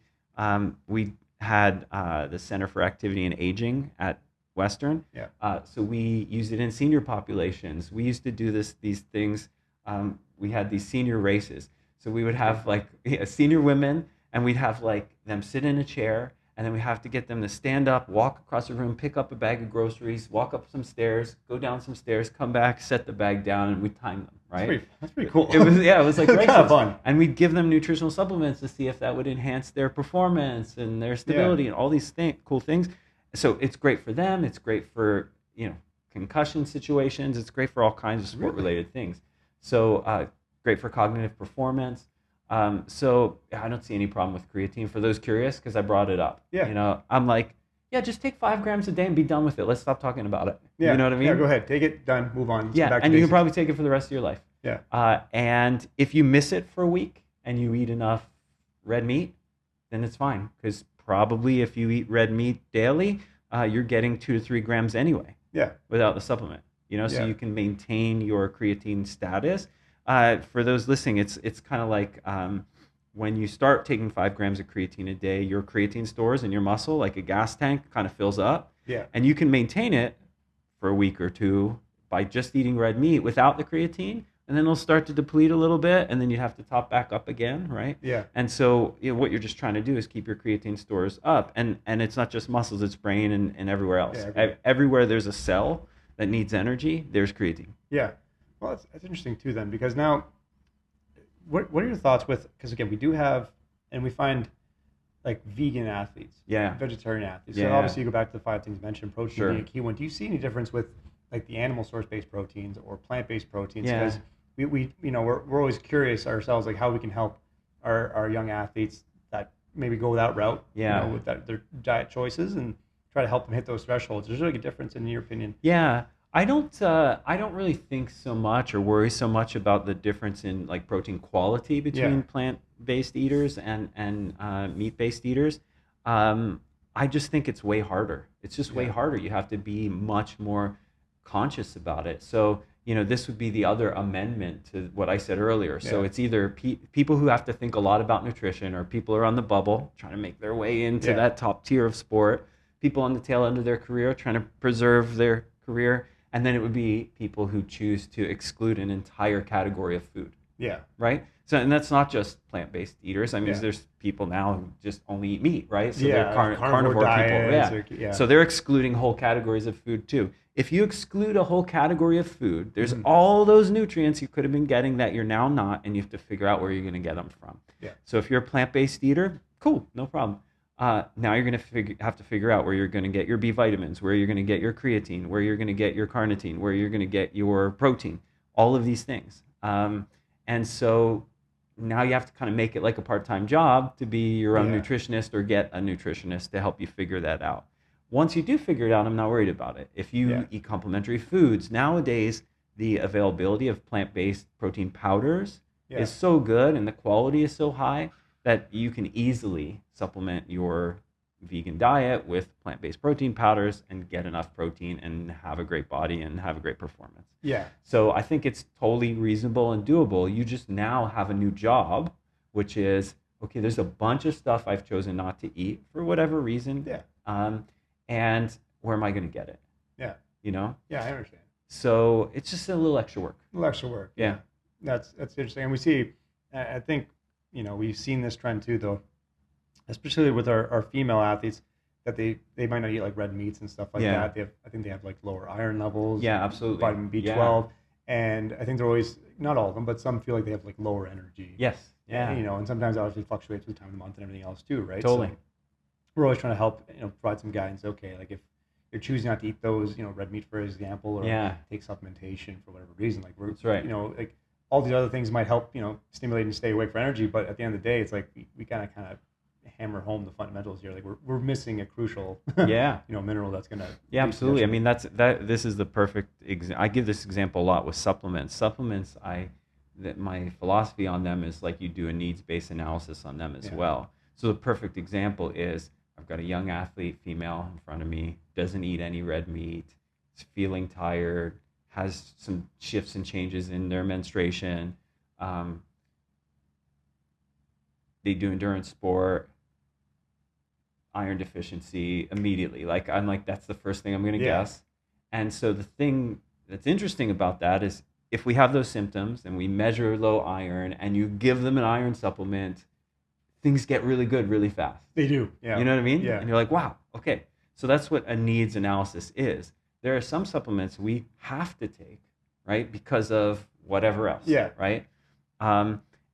had the Center for Activity and Aging at Western. Yeah. So we used it in senior populations. We used to do these things. We had these senior races. So we would have like senior women, and we'd have like them sit in a chair, and then we have to get them to stand up, walk across the room, pick up a bag of groceries, walk up some stairs, go down some stairs, come back, set the bag down, and we time them. Right? That's pretty cool. It was like It's kind of races. fun. And we'd give them nutritional supplements to see if that would enhance their performance and their stability and all these cool things. So it's great for them. It's great for concussion situations. It's great for all kinds of sport related things. So great for cognitive performance. So I don't see any problem with creatine for those curious because I brought it up. Yeah. You know, I'm like, yeah, just take 5 grams a day and be done with it. Let's stop talking about it. Yeah. You know what I mean? Yeah. Go ahead. Take it. Done. Move on. Let's get Yeah, back to and you can basics. probably take it for the rest of your life. Yeah. And if you miss it for a week and you eat enough red meat, then it's fine. Because probably if you eat red meat daily, you're getting 2 to 3 grams anyway. Yeah. Without the supplement. You know, so Yeah. you can maintain your creatine status. For those listening, it's kind of like when you start taking 5 grams of creatine a day, your creatine stores in your muscle, like a gas tank, kind of fills up. Yeah. And you can maintain it for a week or two by just eating red meat without the creatine, and then it'll start to deplete a little bit, and then you have to top back up again, right? Yeah. And so what you're just trying to do is keep your creatine stores up, and it's not just muscles, it's brain and everywhere else. Yeah, everywhere there's a cell that needs energy, there's creatine. Yeah. Well, that's interesting too then, because now, what are your thoughts with, because again, we do have, and we find like vegan athletes, Yeah. vegetarian athletes. So Yeah. obviously you go back to the 5 things mentioned, protein Sure. being a key one. Do you see any difference with like the animal source-based proteins or plant-based proteins? Yeah. Because we you know, we're always curious ourselves, like how we can help our young athletes that maybe go that route, Yeah. you know, with their diet choices and try to help them hit those thresholds. There's really a difference in your opinion. Yeah, I don't really think so much or worry so much about the difference in like protein quality between Yeah. plant-based eaters and meat-based eaters. I just think it's way harder. It's just way Yeah. harder. You have to be much more conscious about it. So, you know, this would be the other amendment to what I said earlier. So Yeah. it's either people who have to think a lot about nutrition, or people who are on the bubble trying to make their way into Yeah. that top tier of sport, people on the tail end of their career trying to preserve their career, and then it would be people who choose to exclude an entire category of food, Yeah. right? So, and that's not just plant-based eaters. I mean, Yeah. there's people now who just only eat meat, right? So Yeah, they're carnivore carnivore people. diets Yeah. or- yeah. So they're excluding whole categories of food too. If you exclude a whole category of food, there's Mhm. all those nutrients you could have been getting that you're now not, and you have to figure out where you're going to get them from. Yeah. So if you're a plant-based eater, cool, no problem. Now you're going to have to figure out where you're going to get your B vitamins, where you're going to get your creatine, where you're going to get your carnitine, where you're going to get your protein, all of these things. And so now you have to kind of make it like a part-time job to be your own Yeah. nutritionist or get a nutritionist to help you figure that out. Once you do figure it out, I'm not worried about it. If you Yeah. eat complementary foods, nowadays the availability of plant-based protein powders Yeah. is so good and the quality is so high that you can easily supplement your vegan diet with plant-based protein powders and get enough protein and have a great body and have a great performance. Yeah. So I think it's totally reasonable and doable. You just now have a new job, which is, okay, there's a bunch of stuff I've chosen not to eat for whatever reason. Yeah. And where am I going to get it? Yeah. You know? Yeah, I understand. So it's just a little extra work. A little extra work. Yeah. That's interesting. And we see, I think, you know, we've seen this trend too, though, especially with our female athletes, that they might not eat like red meats and stuff like Yeah. that. I think they have like lower iron levels. Yeah, absolutely. Vitamin B12. And I think they're always, not all of them, but some feel like they have like lower energy. Yes. Yeah. You know, and sometimes that obviously fluctuates with time of the month and everything else too, right? Totally. So we're always trying to help, you know, provide some guidance. Okay, like if you're choosing not to eat those, you know, red meat, for example, or Yeah. take supplementation for whatever reason, like That's right. you know, like all these other things might help, you know, stimulate and stay awake for energy. But at the end of the day, it's like we kind of hammer home the fundamentals here. Like we're missing a crucial, Yeah. you know, mineral that's gonna. Yeah, be absolutely. I potential- mean, this is the perfect I give this example a lot with supplements. Supplements, my philosophy on them is like you do a needs-based analysis on them as Yeah. well. So the perfect example is I've got a young athlete, female, in front of me, doesn't eat any red meat, is feeling tired, has some shifts and changes in their menstruation. They do endurance sport, iron deficiency immediately. Like I'm like, that's the first thing I'm going to Yeah. guess. And so the thing that's interesting about that is if we have those symptoms and we measure low iron and you give them an iron supplement, things get really good really fast. They do. Yeah. You know what I mean? Yeah. And you're like, wow, okay. So that's what a needs analysis is. There are some supplements we have to take, right? Because of whatever else. Yeah. Right?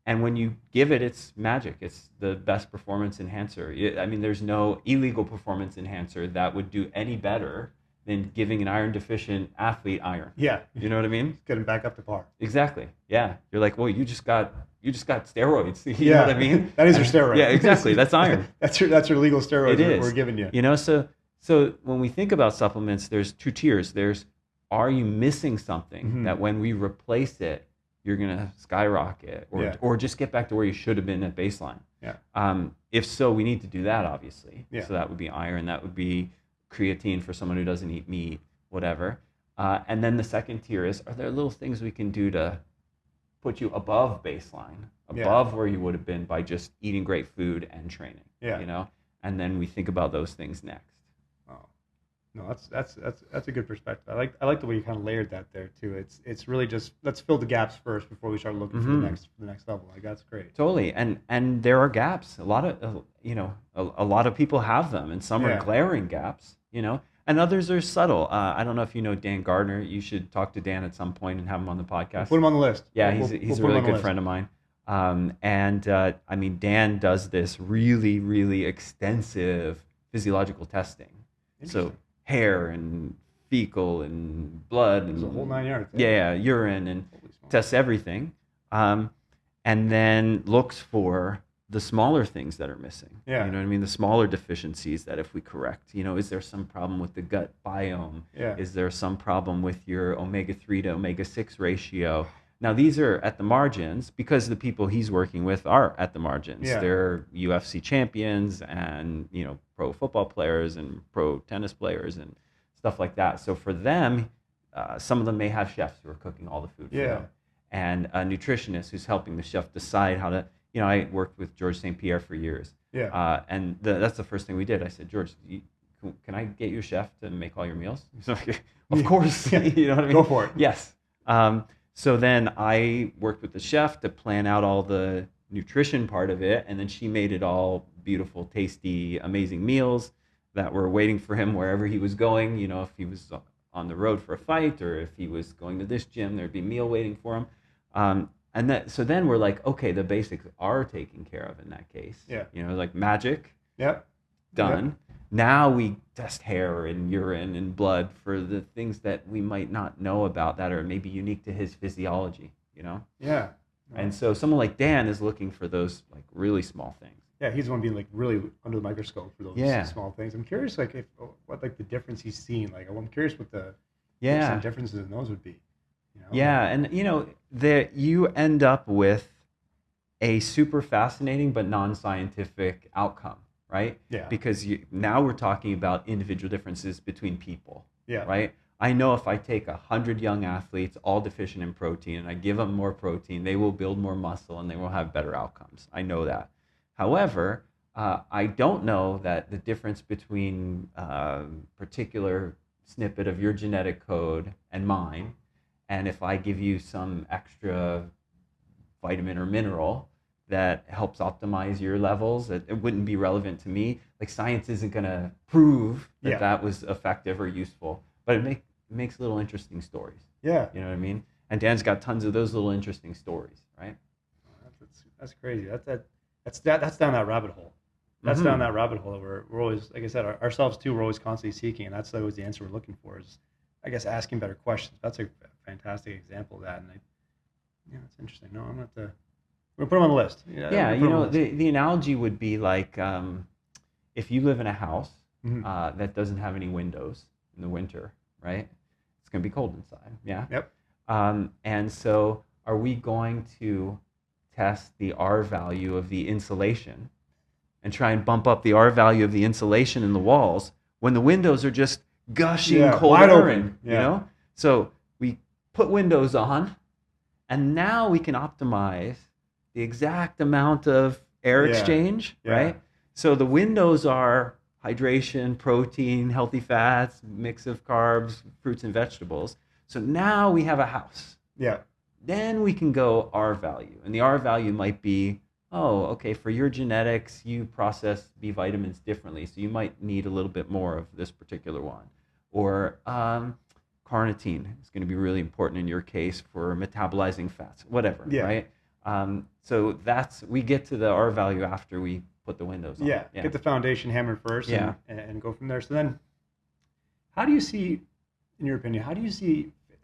And when you give it, it's magic. It's the best performance enhancer. I mean, there's no illegal performance enhancer that would do any better than giving an iron deficient athlete iron. Yeah. You know what I mean? Get them back up to par. Exactly. Yeah. You're like, well, you just got you just got steroids. You know what I mean? That is your steroid. Yeah, exactly. That's iron. That's your legal steroid we're giving you. You know, so when we think about supplements, there's two tiers. There's, are you missing something that when we replace it, you're gonna skyrocket, or just get back to where you should have been at baseline? Yeah. If so, we need to do that, obviously. Yeah. So that would be iron. That would be creatine for someone who doesn't eat meat, whatever. And then the second tier is, are there little things we can do to put you above baseline, above where you would have been by just eating great food and training? Yeah. You know, and then we think about those things next. Oh, no, that's a good perspective. I like the way you kind of layered that there too. It's really just, let's fill the gaps first before we start looking for the next level. Like, that's great. Totally. And there are gaps. A lot of a lot of people have them, and some are glaring gaps. You know. And others are subtle. I don't know if you know Dan Gardner. You should talk to Dan at some point and have him on the podcast. We'll put him on the list. Yeah, he's a really good friend of mine. I mean, Dan does this really, really extensive physiological testing. So hair and fecal and blood and a whole 9 yards. Yeah, urine, and tests everything. And then looks for the smaller things that are missing. Yeah. You know what I mean? The smaller deficiencies that if we correct, you know, is there some problem with the gut biome? Yeah. Is there some problem with your omega-3 to omega-6 ratio? Now, these are at the margins because the people he's working with are at the margins. Yeah. They're UFC champions and, you know, pro football players and pro tennis players and stuff like that. So for them, some of them may have chefs who are cooking all the food for them, and a nutritionist who's helping the chef decide how to. You know, I worked with George St. Pierre for years. Yeah. And that's the first thing we did. I said, George, can I get you a chef to make all your meals? He's like, of course. You know what I mean? Go for it. Yes. So then I worked with the chef to plan out all the nutrition part of it. And then she made it all beautiful, tasty, amazing meals that were waiting for him wherever he was going. You know, if he was on the road for a fight or if he was going to this gym, there'd be a meal waiting for him. So then we're like, okay, the basics are taken care of in that case. Yeah. You know, like magic. Yep. Done. Yep. Now we test hair and urine and blood for the things that we might not know about that are maybe unique to his physiology, you know? Yeah. And so someone like Dan is looking for those like really small things. Yeah, he's the one being like really under the microscope for those small things. I'm curious, like what like the difference he's seen. Like, I'm curious what the some differences in those would be. You know? Yeah, and you know that you end up with a super fascinating but non-scientific outcome, right? Yeah. Because now we're talking about individual differences between people. Yeah. Right. I know if I take 100 young athletes, all deficient in protein, and I give them more protein, they will build more muscle and they will have better outcomes. I know that. However, I don't know that the difference between a particular snippet of your genetic code and mine, and if I give you some extra vitamin or mineral that helps optimize your levels, it wouldn't be relevant to me. Like, science isn't going to prove that that was effective or useful, but it makes little interesting stories. Yeah. You know what I mean? And Dan's got tons of those little interesting stories, right? That's crazy. That's down that rabbit hole. That's down that rabbit hole that we're always, like I said, ourselves too, we're always constantly seeking, and that's always the answer we're looking for is, I guess, asking better questions. That's a fantastic example of that, and it's interesting. No, I'm going to put them on the list. Yeah, you know, the analogy would be like if you live in a house that doesn't have any windows in the winter, right? It's going to be cold inside. Yeah. Yep. And so, are we going to test the R value of the insulation and try and bump up the R value of the insulation in the walls when the windows are just gushing cold air in, you know? So we put windows on, and now we can optimize the exact amount of air exchange, right? So the windows are hydration, protein, healthy fats, mix of carbs, fruits and vegetables. So now we have a house. Yeah. Then we can go R value. And the R value might be, oh, okay, for your genetics, you process B vitamins differently. So you might need a little bit more of this particular one. Or carnitine is going to be really important in your case for metabolizing fats, whatever, right? So we get to the R value after we put the windows on. Yeah, get the foundation hammered first and go from there. So then, how do you see, in your opinion,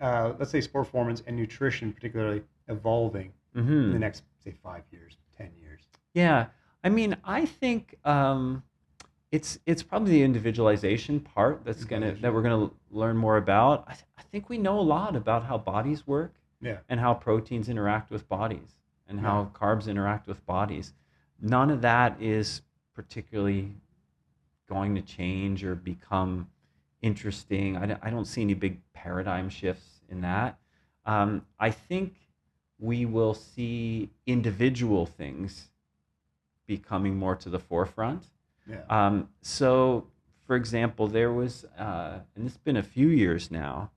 let's say sport performance and nutrition particularly evolving in the next say 5 years, 10 years? Yeah, I mean, I think it's probably the individualization part that we're gonna learn more about. I think we know a lot about how bodies work Yeah. and how proteins interact with bodies and Yeah. how carbs interact with bodies. None of that is particularly going to change or become interesting. I don't see any big paradigm shifts in that. I think we will see individual things becoming more to the forefront. Yeah. So, for example, there was, and it's been a few years now,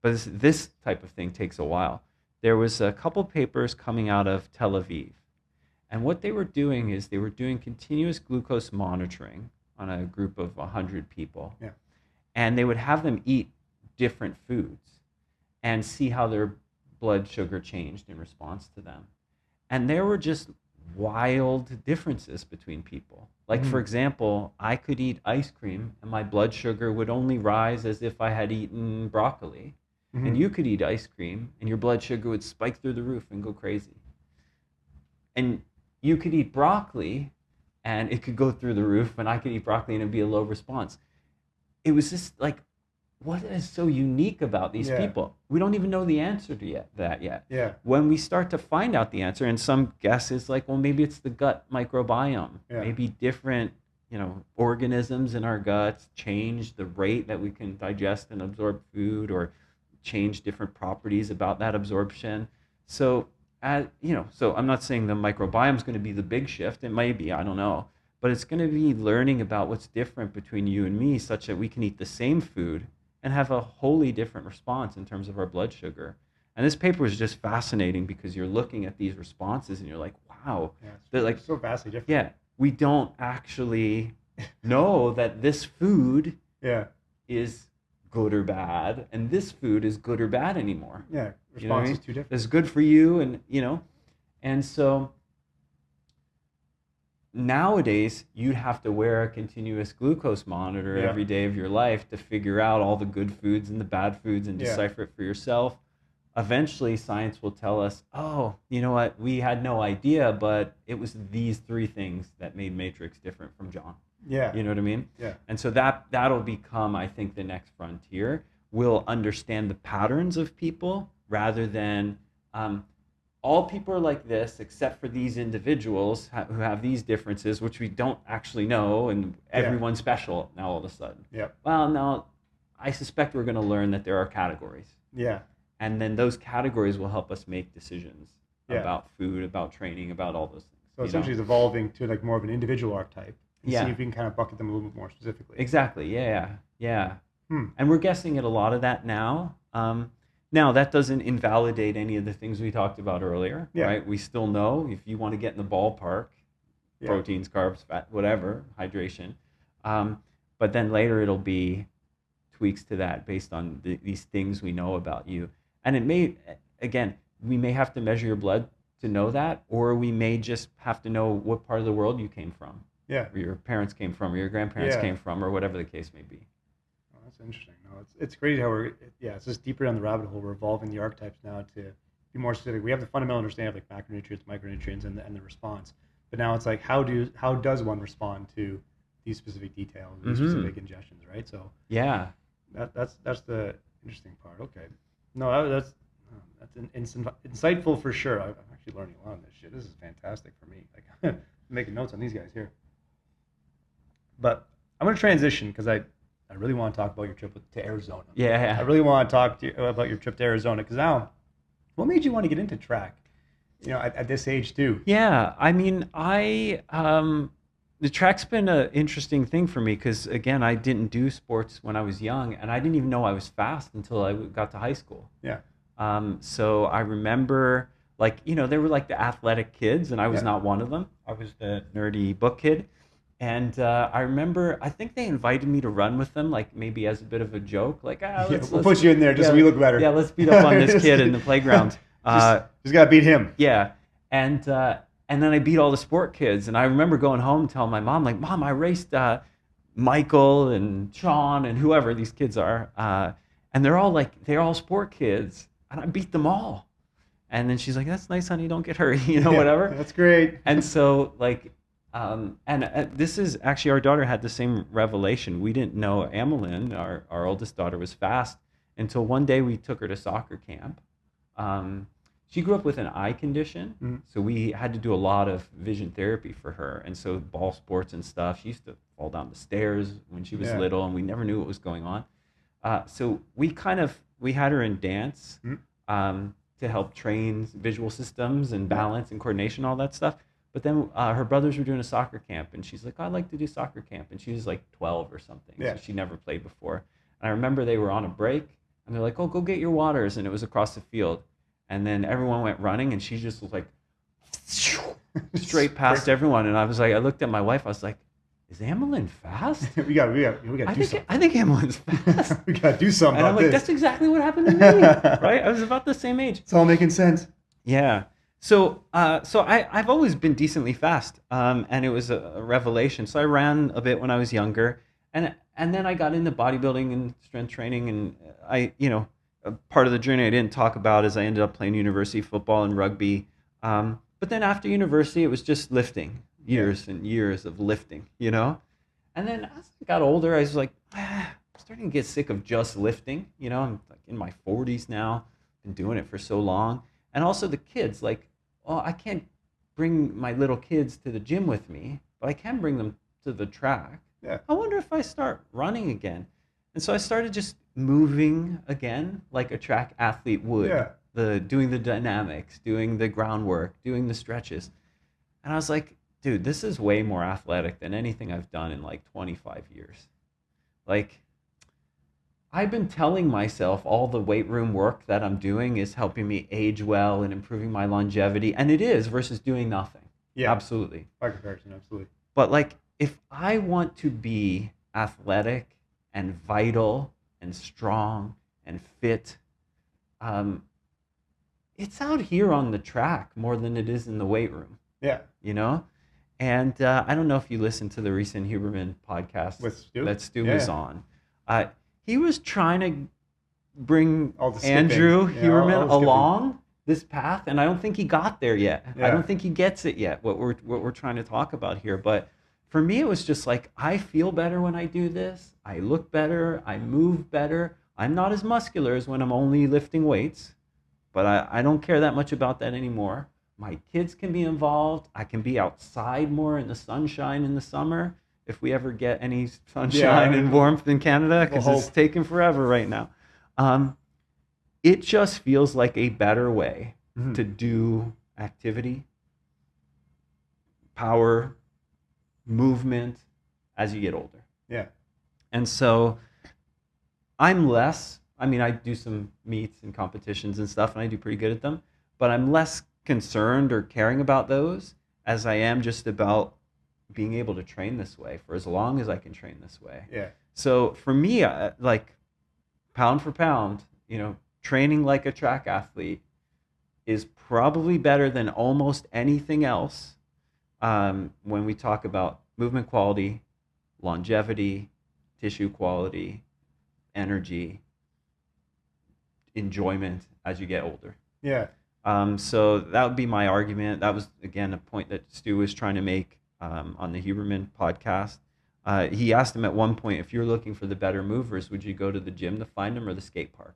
but this type of thing takes a while. There was a couple papers coming out of Tel Aviv. And what they were doing is they were doing continuous glucose monitoring on a group of 100 people. Yeah. And they would have them eat different foods and see how their blood sugar changed in response to them. And there were just wild differences between people. Like, for example, I could eat ice cream and my blood sugar would only rise as if I had eaten broccoli. And you could eat ice cream and your blood sugar would spike through the roof and go crazy. And you could eat broccoli and it could go through the roof, and I could eat broccoli and it'd be a low response. It was just like, what is so unique about these people? We don't even know the answer to that yet. Yeah. When we start to find out the answer, and some guess is like, well, maybe it's the gut microbiome. Yeah. Maybe different, organisms in our guts change the rate that we can digest and absorb food, or change different properties about that absorption. So, so I'm not saying the microbiome is going to be the big shift. It may be, I don't know. But it's going to be learning about what's different between you and me, such that we can eat the same food and have a wholly different response in terms of our blood sugar. And this paper was just fascinating because you're looking at these responses and you're like, wow, they're like so vastly different. Yeah, we don't actually know that this food is good or bad, and this food is good or bad anymore. Yeah, response is too different. It's good for you, and so nowadays you'd have to wear a continuous glucose monitor every day of your life to figure out all the good foods and the bad foods and decipher it for yourself. Eventually science will tell us, oh, you know what, we had no idea, but it was these 3 things that made Matrix different from John. Yeah. You know what I mean? Yeah. And so that'll become, I think, the next frontier. We'll understand the patterns of people rather than all people are like this except for these individuals who have these differences, which we don't actually know, and everyone's special now all of a sudden. Yeah. Well, now I suspect we're going to learn that there are categories. Yeah. And then those categories will help us make decisions about food, about training, about all those things. So essentially it's evolving to like more of an individual archetype. And see if we can kind of bucket them a little bit more specifically. Exactly. Yeah. And we're guessing at a lot of that now. Now, that doesn't invalidate any of the things we talked about earlier, right? We still know if you want to get in the ballpark, proteins, carbs, fat, whatever, hydration. But then later it'll be tweaks to that based on these things we know about you. And it may, again, we may have to measure your blood to know that, or we may just have to know what part of the world you came from. Yeah. Or your parents came from, or your grandparents came from, or whatever the case may be. Oh, that's interesting. No, it's crazy how it's just deeper down the rabbit hole. We're evolving the archetypes now to be more specific. We have the fundamental understanding of like macronutrients, micronutrients, and the response. But now it's like, how does one respond to these specific details, these specific ingestions, right? So that's the interesting part. Okay. No, that's insightful for sure. I'm actually learning a lot on this shit. This is fantastic for me. Like, I'm making notes on these guys here. But I'm going to transition because I really want to talk about your trip to Arizona. Yeah. I really want to talk to you about your trip to Arizona because now, what made you want to get into track? At this age too. Yeah, I mean, the track's been an interesting thing for me because, again, I didn't do sports when I was young, and I didn't even know I was fast until I got to high school. Yeah. So I remember, there were like the athletic kids, and I was not one of them. I was the nerdy book kid. And I remember, I think they invited me to run with them, like maybe as a bit of a joke, like, we'll put you in there just so we look better. Yeah, let's beat up on this kid in the playground. Just gotta beat him. Yeah, and then I beat all the sport kids, and I remember going home and telling my mom, like, Mom, I raced Michael and Sean and whoever these kids are, and they're all sport kids, and I beat them all. And then she's like, "That's nice, honey. Don't get hurt," Yeah, whatever. that's great. And so like, this is actually, our daughter had the same revelation. We didn't know Amelin, our oldest daughter, was fast until one day we took her to soccer camp. She grew up with an eye condition, Mhm. so we had to do a lot of vision therapy for her. And so ball sports and stuff, she used to fall down the stairs when she was Yeah. little, and we never knew what was going on. So we had her in dance Mhm. to help train visual systems and balance and coordination, all that stuff. But then her brothers were doing a soccer camp, and she's like, "I'd like to do soccer camp." And she was like 12 or something, Yeah. so she never played before. And I remember they were on a break, and they're like, "Oh, go get your waters," and it was across the field. And then everyone went running, and she just was like straight past everyone. And I looked at my wife, I was like, "Is Amelin fast?" we got to do something. I think Amelin's fast. We got to do something And I'm about like, this. "That's exactly what happened to me," right? I was about the same age. It's all making sense. Yeah. So I've always been decently fast, and it was a revelation. So I ran a bit when I was younger, and then I got into bodybuilding and strength training, and a part of the journey I didn't talk about is I ended up playing university football and rugby. But then after university, it was just lifting, years and years of lifting, And then as I got older, I was like, I'm starting to get sick of just lifting. I'm like in my 40s now, been doing it for so long. And also the kids, like, oh, I can't bring my little kids to the gym with me, but I can bring them to the track. Yeah. I wonder if I start running again. And so I started just moving again like a track athlete would. Yeah. Doing the dynamics, doing the groundwork, doing the stretches. And I was like, dude, this is way more athletic than anything I've done in like 25 years. Like, I've been telling myself all the weight room work that I'm doing is helping me age well and improving my longevity. And it is, versus doing nothing. Yeah. Absolutely. By comparison, absolutely. But like, if I want to be athletic and vital and strong and fit, it's out here on the track more than it is in the weight room. Yeah. And I don't know if you listened to the recent Huberman podcast With Stu? that Stu was on. He was trying to bring Andrew Yeah, Huberman along this path, and I don't think he got there yet. Yeah. I don't think he gets it yet, what we're trying to talk about here. But for me, it was just like, I feel better when I do this. I look better. I move better. I'm not as muscular as when I'm only lifting weights, but I don't care that much about that anymore. My kids can be involved. I can be outside more in the sunshine in the summer, if we ever get any sunshine and warmth in Canada, because it's taking forever right now. It just feels like a better way to do activity, power, movement as you get older. Yeah. And so I do some meets and competitions and stuff, and I do pretty good at them, but I'm less concerned or caring about those as I am just about being able to train this way for as long as I can train this way. Yeah. So for me, like, pound for pound, training like a track athlete is probably better than almost anything else when we talk about movement quality, longevity, tissue quality, energy, enjoyment as you get older. Yeah. So that would be my argument. That was, again, a point that Stu was trying to make on the Huberman podcast. He asked him at one point, if you're looking for the better movers, would you go to the gym to find them or the skate park?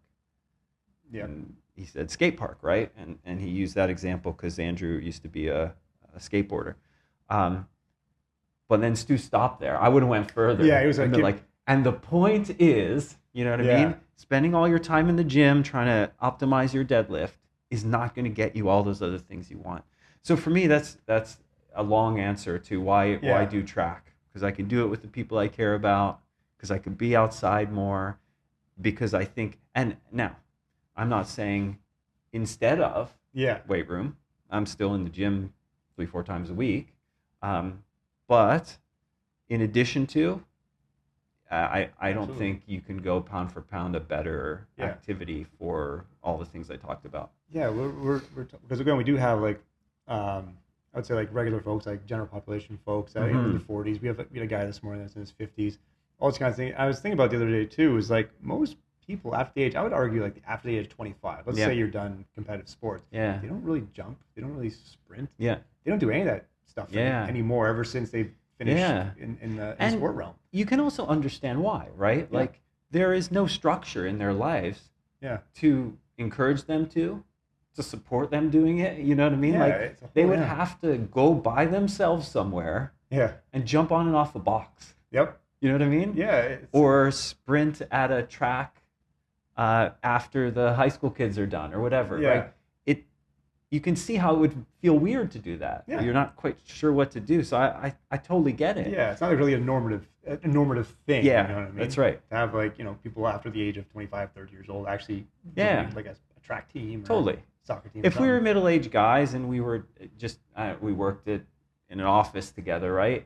Yeah. And he said skate park, right? And he used that example because Andrew used to be a skateboarder. But then Stu stopped there. I would have went further. Yeah, he was like, and the point is, you know what I mean? Spending all your time in the gym trying to optimize your deadlift is not going to get you all those other things you want. So for me, that's a long answer to why I do track, because I can do it with the people I care about, because I can be outside more, because I think, and now I'm not saying instead of weight room, I'm still in the gym 3-4 times a week. But in addition to, I don't think you can go pound for pound a better activity for all the things I talked about. Yeah, we're because again, we do have like, I would say like regular folks, like general population folks that are in their 40s. We had a guy this morning that's in his 50s. All this kind of thing. I was thinking about the other day too, is like most people after the age, I would argue like after the age of 25, let's Yeah. say you're done competitive sports. Yeah. They don't really jump. They don't really sprint. Yeah. They don't do any of that stuff Yeah. anymore ever since they finished Yeah. in the And sport realm. you can also understand why, right? Yeah. Like there is no structure in their lives Yeah. to encourage them to support them doing it. You know what I mean? Yeah, Like it's a they whole- would yeah. have to go by themselves somewhere Yeah. and jump on and off a box. Yep. You know what I mean? Yeah. Or sprint at a track after the high school kids are done or whatever. Yeah. Right? You can see how it would feel weird to do that. Yeah. You're not quite sure what to do. So I totally get it. Yeah, it's not really a normative thing. Yeah, you know what I mean? that's right. To have like, people after the age of 25, 30 years old actually Yeah. join, like a track team or Totally. soccer team. If we were middle-aged guys and we were just we worked in an office together, right?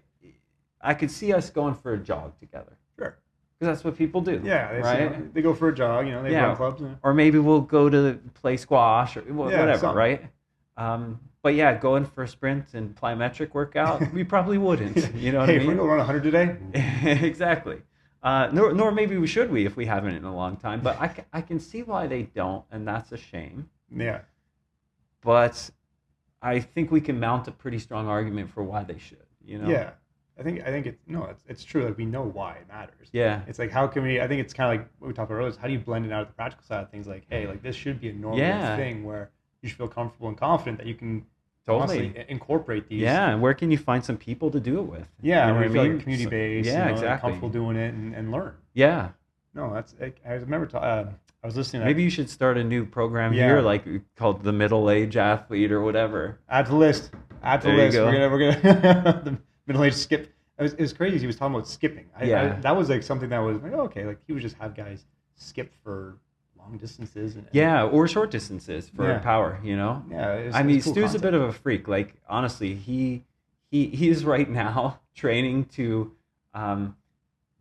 I could see us going for a jog together Sure. because that's what people do. Yeah, right. they go for a jog, they Yeah. run clubs. Or maybe we'll go to play squash or Yeah, whatever, something. right? But yeah, going for a sprint and plyometric workout, we probably wouldn't. You know what Hey, I if we're mean? going to run 100 today, Exactly. Nor maybe we should if we haven't in a long time. But I can see why they don't, and that's a shame. yeah. But I think we can mount a pretty strong argument for why they should. Yeah. I think it's true. Like we know why it matters. Yeah. It's like how can we? I think it's kind of like what we talked about earlier. Is how do you blend it out of the practical side of things? Like, hey, like this should be a normal Yeah. thing where you should feel comfortable and confident that you can Totally. constantly incorporate these. Yeah, and where can you find some people to do it with? Yeah, You know where what you I feel mean? like community based. Yeah, and exactly. comfortable doing it and learn. Yeah. No, that's. I remember. I was listening. Maybe you should start a new program Yeah. here, like called the Middle Age Athlete or whatever. Add to the list. Add to the There you list. go. We're gonna the middle-aged skip. It was crazy. He was talking about skipping. Yeah. That was like something that was like, oh, okay, like he would just have guys skip for long distances. And Yeah, or short distances for Yeah. power. Yeah. I mean, Stu's a bit of a freak. Like honestly, he is right now training to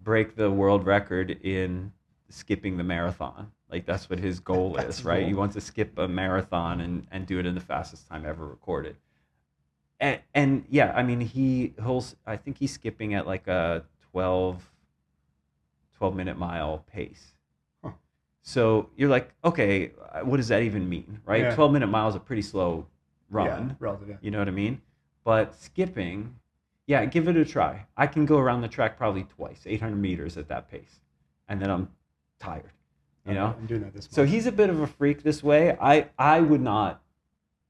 break the world record in skipping the marathon. Like that's what his goal That's is, his right? goal. He wants to skip a marathon and do it in the fastest time ever recorded. And yeah, I mean I think he's skipping at like a 12-minute mile pace. Huh. So you're like, okay, what does that even mean, right? Yeah. 12-minute mile is a pretty slow run. Yeah, relative. Yeah. You know what I mean? But skipping, yeah, give it a try. I can go around the track probably twice, 800 meters at that pace. And then I'm tired, you know? I'm doing that this month. So he's a bit of a freak this way. I would not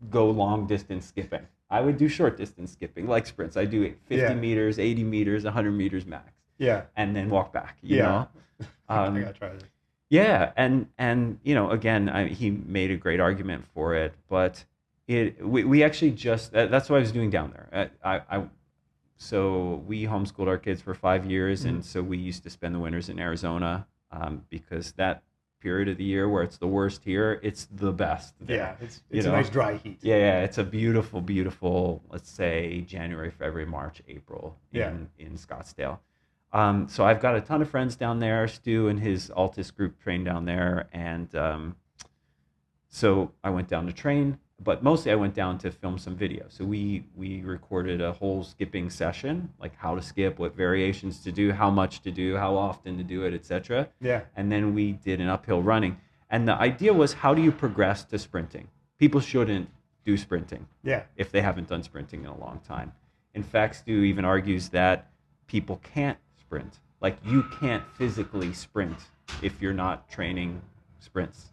go long distance skipping. I would do short distance skipping, like sprints. I do 50 Yeah. meters, 80 meters, 100 meters max, Yeah. and then walk back, you Yeah. know? I gotta try this. Yeah, and again, he made a great argument for it, but we actually just that's what I was doing down there. So we homeschooled our kids for 5 years, and so we used to spend the winters in Arizona because that period of the year where it's the worst here, it's the best there. Yeah, it's You a know? nice dry heat. Yeah, it's a beautiful, beautiful, let's say January, February, March, April in Scottsdale. So I've got a ton of friends down there. Stu and his Altus group train down there. And so I went down to train, but mostly I went down to film some video. So we recorded a whole skipping session, like how to skip, what variations to do, how much to do, how often to do it, etc. Yeah. And then we did an uphill running. And the idea was, how do you progress to sprinting? People shouldn't do sprinting Yeah. if they haven't done sprinting in a long time. In fact, Stu even argues that people can't sprint. Like you can't physically sprint if you're not training sprints,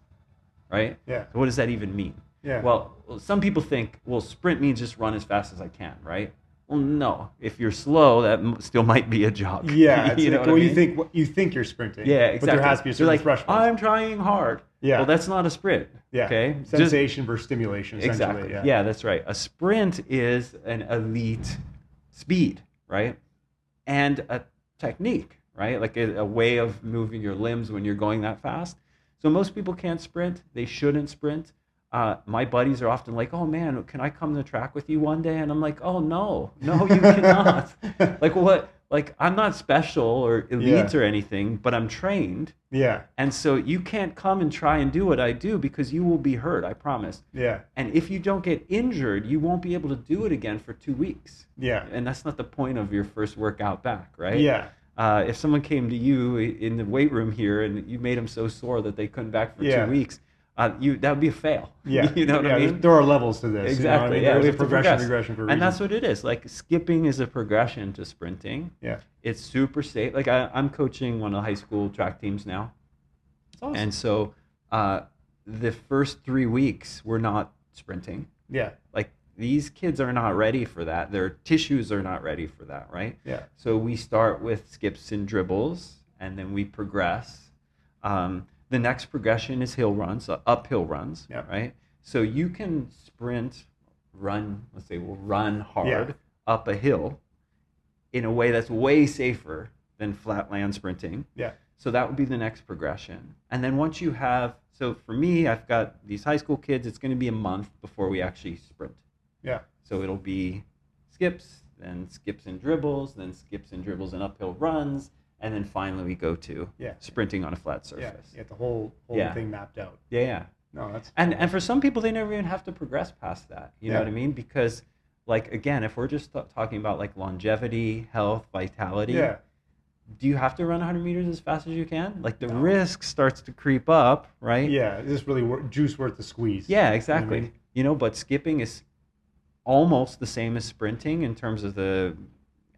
right? Yeah. So what does that even mean? Yeah. Well, some people think, well, sprint means just run as fast as I can, right? Well, no. If you're slow, that still might be a jog. Yeah. It's you know like, what I well, mean? you think you're sprinting. Yeah, exactly. But there has to be a You're certain like, threshold. I'm trying hard. Yeah. Well, that's not a sprint. Yeah. Okay. Just- Sensation versus stimulation. Essentially. Exactly. Yeah, that's right. A sprint is an elite speed, right? And a technique, right? Like a way of moving your limbs when you're going that fast. So most people can't sprint. They shouldn't sprint. My buddies are often like, "Oh man, can I come to the track with you one day?" And I'm like, "Oh no, you cannot." Like what? Like I'm not special or elite or anything, but I'm trained. Yeah. And so you can't come and try and do what I do because you will be hurt, I promise. Yeah. And if you don't get injured, you won't be able to do it again for 2 weeks. Yeah. And that's not the point of your first workout back, right? Yeah. if someone came to you in the weight room here and you made them so sore that they couldn't back for 2 weeks, that would be a fail. Yeah. You know what I mean? There are levels to this. Exactly. You know what I mean? Yeah, There's we a have to progression, progress. regression for a reason. And that's what it is. Like skipping is a progression to sprinting. Yeah. It's super safe. Like I'm coaching one of the high school track teams now. That's awesome. And so the first 3 weeks we're not sprinting. Yeah. Like these kids are not ready for that. Their tissues are not ready for that, right? Yeah. So we start with skips and dribbles, and then we progress. The next progression is hill runs, uphill runs, right? So you can sprint, run, let's say we'll run hard up a hill in a way that's way safer than flat land sprinting. Yeah. So that would be the next progression. And then once you have, so for me, I've got these high school kids, it's going to be a month before we actually sprint. Yeah. So it'll be skips, then skips and dribbles, then skips and dribbles and uphill runs, and then finally we go to sprinting on a flat surface. Yeah, you get the whole thing mapped out. Yeah. No, that's and for some people, they never even have to progress past that. You know what I mean? Because, like, again, if we're just talking about like longevity, health, vitality, do you have to run 100 meters as fast as you can? Like the risk starts to creep up, right? Yeah, is this really juice worth the squeeze? Yeah, exactly. You know, but skipping is almost the same as sprinting in terms of the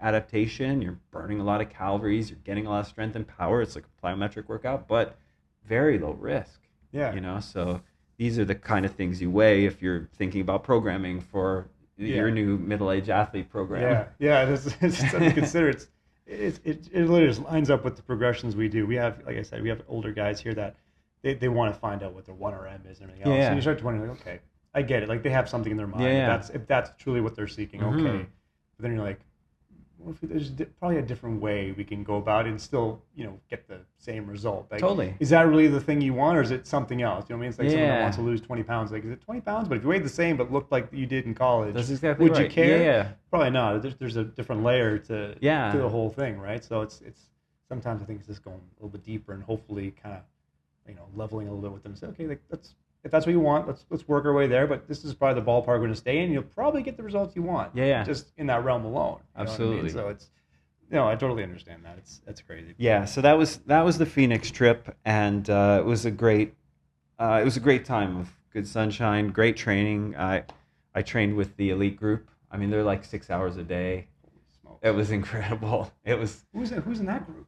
adaptation. You're burning a lot of calories, you're getting a lot of strength and power. It's like a plyometric workout, but very low risk. Yeah. You know, so these are the kind of things you weigh if you're thinking about programming for your new middle-aged athlete program. Yeah, it's something to consider. It literally just lines up with the progressions we do. We have, like I said, we have older guys here that they want to find out what their 1RM is and everything else. So you start to wonder, like, okay, I get it. Like they have something in their mind. If that's truly what they're seeking, okay. But then you're like, well, there's probably a different way we can go about it and still, get the same result. Like, totally. Is that really the thing you want, or is it something else? You know what I mean? It's like someone that wants to lose 20 pounds. Like, is it 20 pounds? But if you weighed the same but looked like you did in college, that's exactly would right. you care? Yeah. Probably not. There's a different layer to the whole thing, right? So it's sometimes I think it's just going a little bit deeper and hopefully kind of, leveling a little bit with them. Say, okay, like if that's what you want, let's work our way there. But this is probably the ballpark we're going to stay in. You'll probably get the results you want. Yeah. Just in that realm alone. Absolutely. I mean? So it's. No, I totally understand that. That's crazy. Yeah, so that was the Phoenix trip, and it was a great time of good sunshine, great training. I trained with the elite group. I mean, they're like 6 hours a day. Holy smokes. It was incredible. It was. Who's in that group?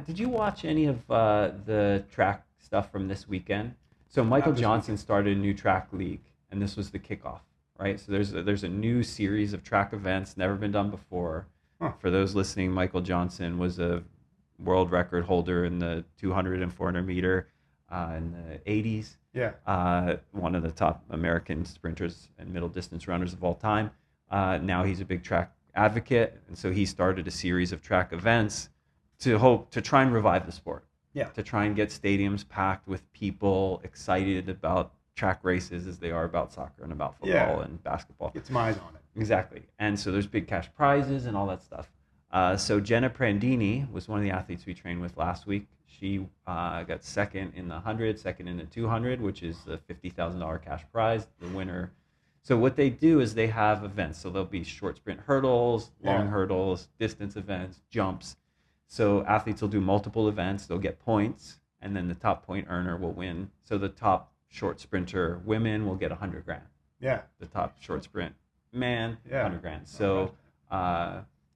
Did you watch any of the track stuff from this weekend? So Michael Johnson started a new track league, and this was the kickoff. Right, so there's a new series of track events never been done before. For those listening, Michael Johnson was a world record holder in the 200 and 400 meter in the 80s. Yeah. One of the top American sprinters and middle distance runners of all time. Now he's a big track advocate, and so he started a series of track events to try and revive the sport. Yeah. To try and get stadiums packed with people excited about track races as they are about soccer and about football and basketball. Get some eyes on it. Exactly. And so there's big cash prizes and all that stuff. So Jenna Prandini was one of the athletes we trained with last week. She got second in the 100, second in the 200, which is the $50,000 cash prize, the winner. So what they do is they have events. So there'll be short sprint hurdles, long hurdles, distance events, jumps. So athletes will do multiple events. They'll get points, and then the top point earner will win. So the top short sprinter women will get $100,000. Yeah. The top short sprint man, $100,000. So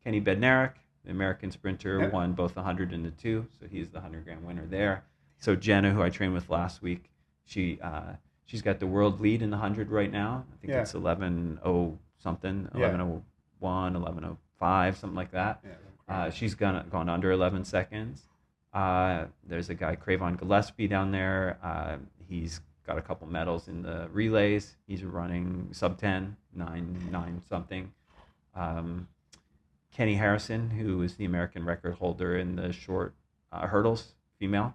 Kenny Bednarik, the American sprinter, won both the 100 and the 2. So he's the $100,000 winner there. So Jenna, who I trained with last week, she's got the world lead in the 100 right now. I think it's 11:0 something, 11:01, 11:05, something like that. She's gone under 11 seconds. There's a guy, Cravon Gillespie, down there. He's got a couple medals in the relays. He's running sub 10, 9 something. Kenny Harrison, who is the American record holder in the short hurdles, female.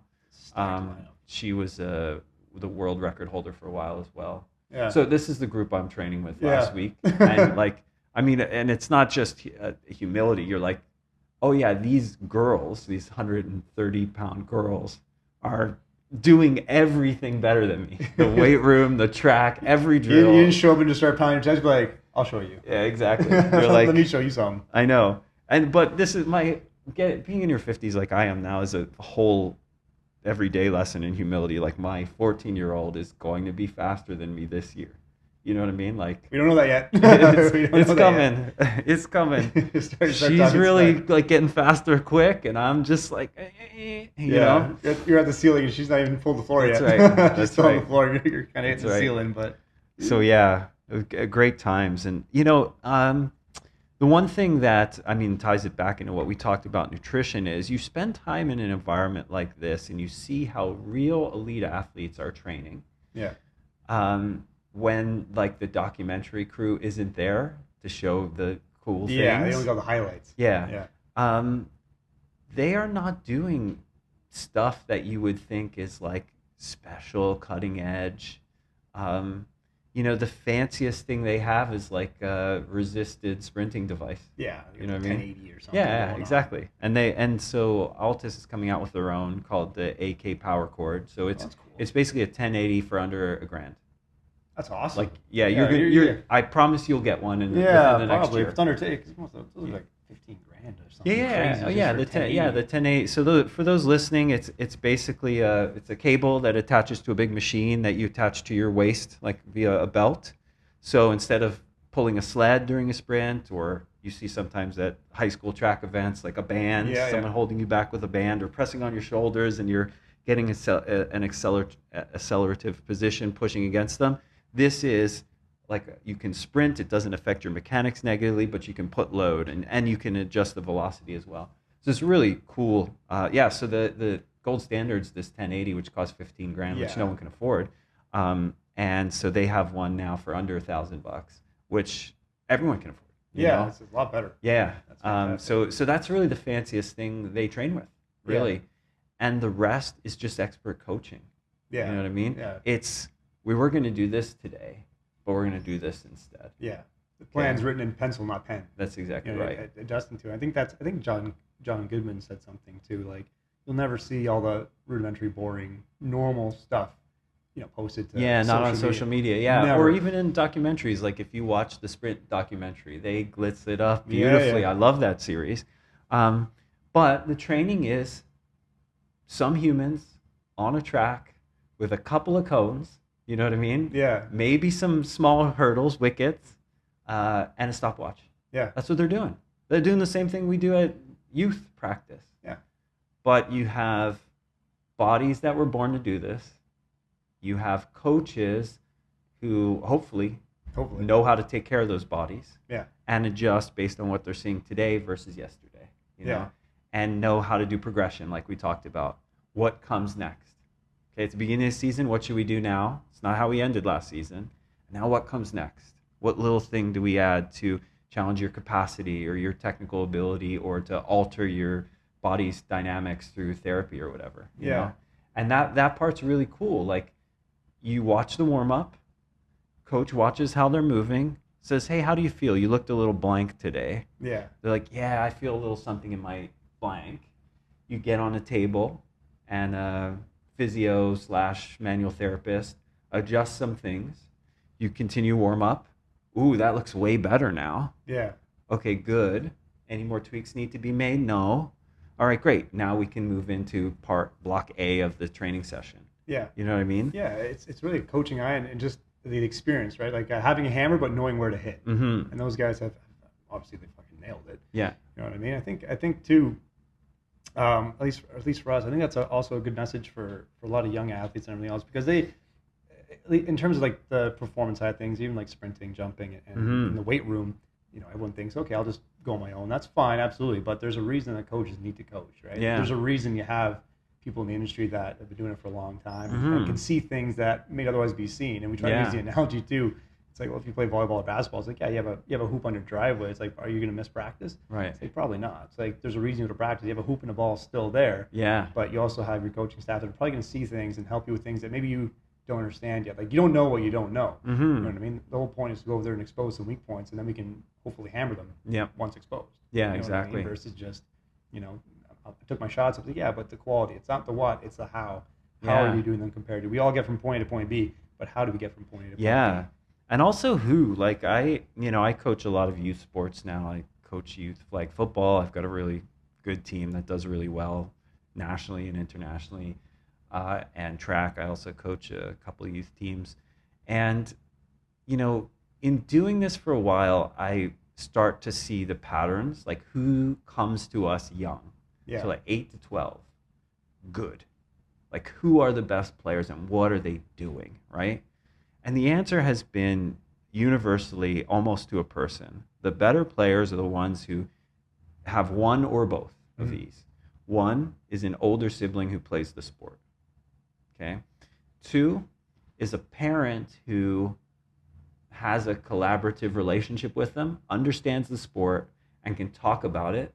She was the world record holder for a while as well. Yeah. So this is the group I'm training with last week. And and it's not just humility. You're like, oh yeah, these girls, these 130-pound girls are doing everything better than me. The weight room, the track, every drill. You didn't show up and just start pounding your chest, like, I'll show you. Yeah, exactly. You're like, let me show you some. I know. But this is being in your 50s like I am now is a whole everyday lesson in humility. Like my 14-year-old is going to be faster than me this year. You know what I mean? Like We don't know that yet. it's coming. It's coming. She's really like getting faster quick, and I'm just like, you know. You're at the ceiling, and she's not even pulled the floor That's yet. right. She's still on the floor. You're kind of hitting the right. ceiling, but. So yeah, great times, and the one thing that ties it back into what we talked about nutrition is you spend time in an environment like this, and you see how real elite athletes are training. Yeah. When like the documentary crew isn't there to show the cool things. Yeah, they only got the highlights. Yeah. They are not doing stuff that you would think is like special, cutting edge. The fanciest thing they have is like a resisted sprinting device. Yeah, you know what I mean? 1080 or something. Yeah, exactly. And so Altus is coming out with their own called the AK Power Cord. So it's basically a 1080 for under $1,000. That's awesome. Like you're I promise you'll get one within the next year. If it's under those are like $15,000 or something. The 1080. So for those listening, it's basically it's a cable that attaches to a big machine that you attach to your waist like via a belt. So instead of pulling a sled during a sprint, or you see sometimes at high school track events like a band, someone holding you back with a band or pressing on your shoulders, and you're getting an accelerative position pushing against them. This is like you can sprint, it doesn't affect your mechanics negatively, but you can put load and you can adjust the velocity as well. So it's really cool. So the gold standard's this 1080, which costs $15,000, which no one can afford. And so they have one now for under $1,000, which everyone can afford. You know? It's a lot better. Yeah. So that's really the fanciest thing they train with, really. And the rest is just expert coaching. Yeah. You know what I mean? Yeah. We were going to do this today, but we're going to do this instead. Yeah. The plan's written in pencil, not pen. That's exactly right. Adjusting to it. I think John Goodman said something too, like you'll never see all the rudimentary, boring, normal stuff, posted to not on social media. Yeah. Never. Or even in documentaries, like if you watch the sprint documentary, they glitz it up beautifully. Yeah. I love that series. But the training is some humans on a track with a couple of cones. You know what I mean? Yeah. Maybe some small hurdles, wickets, and a stopwatch. Yeah. That's what they're doing. They're doing the same thing we do at youth practice. Yeah. But you have bodies that were born to do this. You have coaches who hopefully know how to take care of those bodies. Yeah. And adjust based on what they're seeing today versus yesterday. You know? And know how to do progression like we talked about. What comes next? Okay, it's the beginning of the season. What should we do now? It's not how we ended last season. Now what comes next? What little thing do we add to challenge your capacity or your technical ability or to alter your body's dynamics through therapy or whatever? You know? And that part's really cool. Like you watch the warm-up, coach watches how they're moving, says, hey, how do you feel? You looked a little blank today. Yeah. They're like, yeah, I feel a little something in my blank. You get on a table and physio / manual therapist, adjust some things. You continue warm up. Ooh, that looks way better now. Yeah. Okay, good. Any more tweaks need to be made? No. All right, great. Now we can move into block A of the training session. Yeah. You know what I mean? Yeah, it's really a coaching eye and just the experience, right? Like having a hammer but knowing where to hit. Mm-hmm. And those guys have obviously they fucking nailed it. Yeah. You know what I mean? I think too. At least for us, I think that's also a good message for a lot of young athletes and everything else, because they, in terms of like the performance side of things, even like sprinting, jumping, and in the weight room, everyone thinks, okay, I'll just go on my own. That's fine, absolutely, but there's a reason that coaches need to coach, right? Yeah. There's a reason you have people in the industry that have been doing it for a long time and can see things that may otherwise be seen. And we try to use the analogy too. It's like, well, if you play volleyball or basketball, it's like, yeah, you have a hoop on your driveway. It's like, are you going to miss practice? Right. It's like, probably not. It's like, there's a reason you go to practice. You have a hoop and a ball still there. Yeah. But you also have your coaching staff that are probably going to see things and help you with things that maybe you don't understand yet. Like, you don't know what you don't know. Mm-hmm. You know what I mean? The whole point is to go over there and expose some weak points, and then we can hopefully hammer them once exposed. Yeah, you know exactly. What I mean? Versus just, I took my shots. I was like, yeah, but the quality. It's not the what, it's the how. How are you doing them compared to? We all get from point A to point B, but how do we get from point A to point B? Yeah. And also who, like I coach a lot of youth sports now. I coach youth flag football. I've got a really good team that does really well nationally and internationally. And track, I also coach a couple of youth teams. And, in doing this for a while, I start to see the patterns, like who comes to us young. Yeah. So like 8 to 12, good. Like who are the best players and what are they doing, right? And the answer has been universally, almost to a person, the better players are the ones who have one or both of these. One is an older sibling who plays the sport. Okay. Two is a parent who has a collaborative relationship with them, understands the sport, and can talk about it,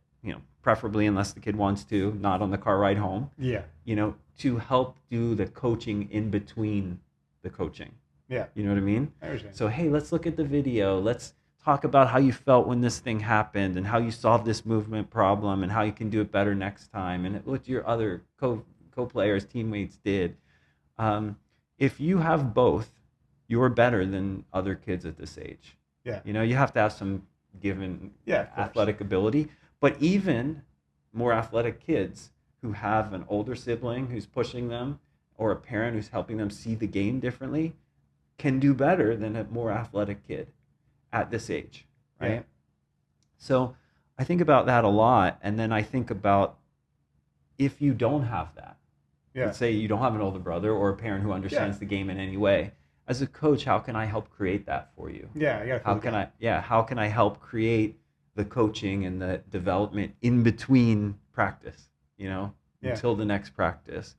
preferably unless the kid wants to, not on the car ride home, Yeah. To help do the coaching in between the coaching. Yeah. You know what I mean? I understand. So, hey, let's look at the video. Let's talk about how you felt when this thing happened and how you solved this movement problem and how you can do it better next time and what your other co-players, teammates did. If you have both, you're better than other kids at this age. Yeah. You have to have some given athletic ability, but even more athletic kids who have an older sibling who's pushing them or a parent who's helping them see the game differently can do better than a more athletic kid at this age, right? Yeah. So I think about that a lot, and then I think about if you don't have that. Yeah. Let's say you don't have an older brother or a parent who understands the game in any way. As a coach, how can I help create that for you? Yeah. How can I help create the coaching and the development in between practice, until the next practice?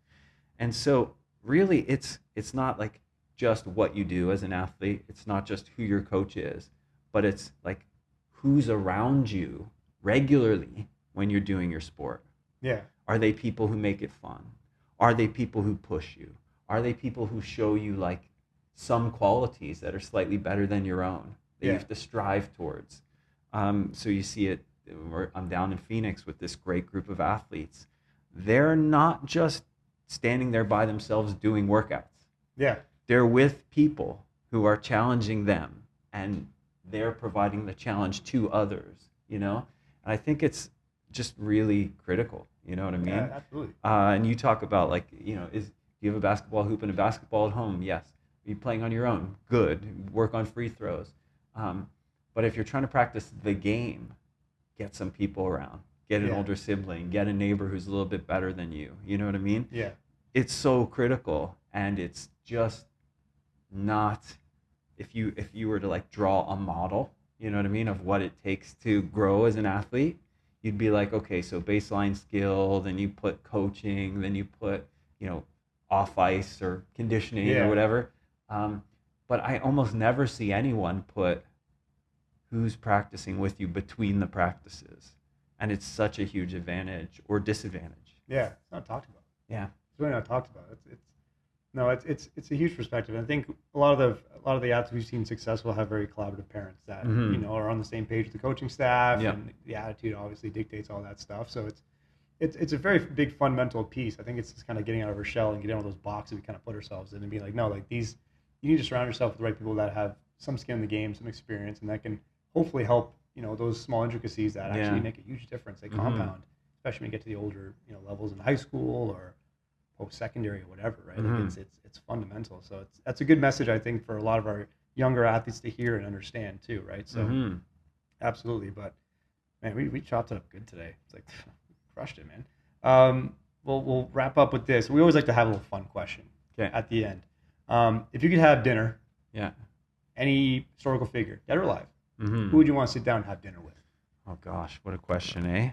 And so really it's not like just what you do as an athlete. It's not just who your coach is, but it's like who's around you regularly when you're doing your sport. Yeah. Are they people who make it fun? Are they people who push you? Are they people who show you like some qualities that are slightly better than your own that you have to strive towards? So you see it. I'm down in Phoenix with this great group of athletes. They're not just standing there by themselves doing workouts. Yeah. They're with people who are challenging them, and they're providing the challenge to others. And I think it's just really critical. You know what I mean? Yeah, absolutely. And you talk about do you have a basketball hoop and a basketball at home? Yes. Are you playing on your own? Good. Work on free throws. But if you're trying to practice the game, get some people around. Get an older sibling. Get a neighbor who's a little bit better than you. You know what I mean? Yeah. It's so critical, and it's just not. If you were to like draw a model, you know what I mean, of what it takes to grow as an athlete, you'd be like, okay, so baseline skill, then you put coaching, then you put off ice or conditioning or whatever. But I almost never see anyone put who's practicing with you between the practices. And it's such a huge advantage or disadvantage. Yeah, it's not talked about. Yeah. It's really not talked about. It's a huge perspective. I think a lot of the athletes we've seen successful have very collaborative parents that are on the same page with the coaching staff, and the attitude obviously dictates all that stuff. So it's a very big fundamental piece. I think it's just kind of getting out of our shell and getting out of those boxes we kind of put ourselves in and being like, no, like you need to surround yourself with the right people that have some skin in the game, some experience, and that can hopefully help those small intricacies that actually make a huge difference. They compound, especially when you get to the older levels in high school or post-secondary or whatever, right? Like it's fundamental. So that's a good message, I think, for a lot of our younger athletes to hear and understand too, right? So absolutely. But man, we chopped it up good today. It's like crushed it, man. We'll wrap up with this. We always like to have a little fun question at the end. If you could have dinner, any historical figure, dead or alive, who would you want to sit down and have dinner with? Oh gosh, what a question, eh?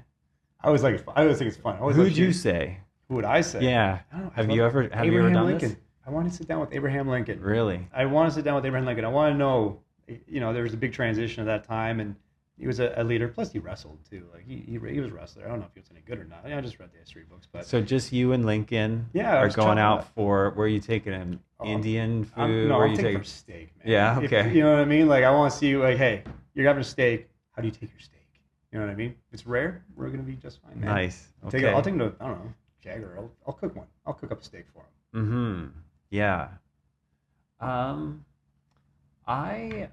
I always think it's fun. Who would you say? Who would I say? Yeah. I don't know. Have you ever done Lincoln. this? I want to sit down with Abraham Lincoln. Really? I want to sit down with Abraham Lincoln. I want to know, there was a big transition at that time, and he was a leader. Plus, he wrestled too. Like he was a wrestler. I don't know if he was any good or not. I just read the history books, but so just you and Lincoln I are was going out that. for where are you taking him? Indian food? No, Where I'm you taking for steak, man. Yeah, okay. You know what I mean? Like I want to see you. Like, hey, you're having a steak. How do you take your steak? You know what I mean? If it's rare, we're gonna be just fine, man. Nice. I'll take him to, I don't know, Jagger. I'll cook one. I'll cook up a steak for him. Yeah. Okay,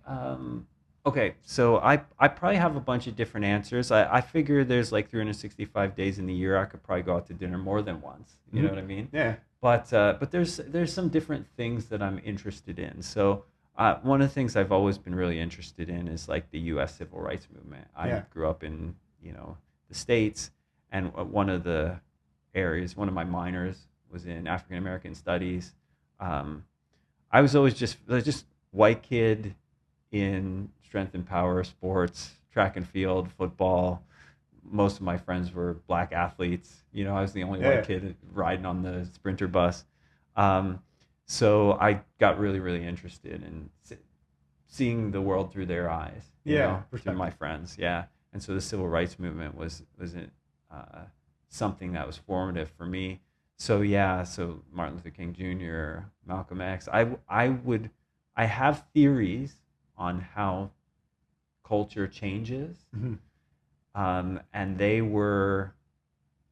so I probably have a bunch of different answers. I figure there's like 365 days in the year. I could probably go out to dinner more than once. You know what I mean? Yeah. But there's some different things that I'm interested in. So one of the things I've always been really interested in is like the U.S. civil rights movement. I Yeah. grew up in the States, and one of the areas, one of my minors was in African American studies. Um, I was always just white kid in strength and power sports, track and field, football. Most of my friends were black athletes. I was the only white Yeah. kid riding on the sprinter bus. Um, so I got really, really interested in seeing the world through their eyes, Yeah. through my friends. Yeah. And so the civil rights movement was something that was formative for me. So yeah, so Martin Luther King Jr., Malcolm X. I have theories on how culture changes, Hmm. and they were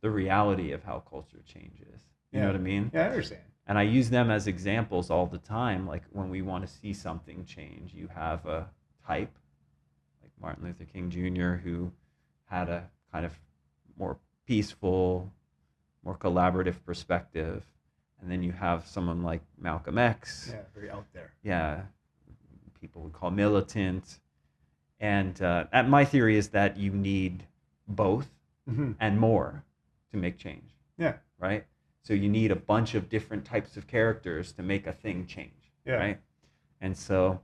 the reality of how culture changes. You know Yeah. what I mean? Yeah, I understand. And I use them as examples all the time. Like when we want to see something change, you have a type like Martin Luther King Jr., who had a kind of more peaceful, more collaborative perspective. And then you have someone like Malcolm X. Yeah, very out there. Yeah, people would call militant. And my theory is that you need both Hmm. and more to make change, Yeah. right? So you need a bunch of different types of characters to make a thing change, Yeah. right? And so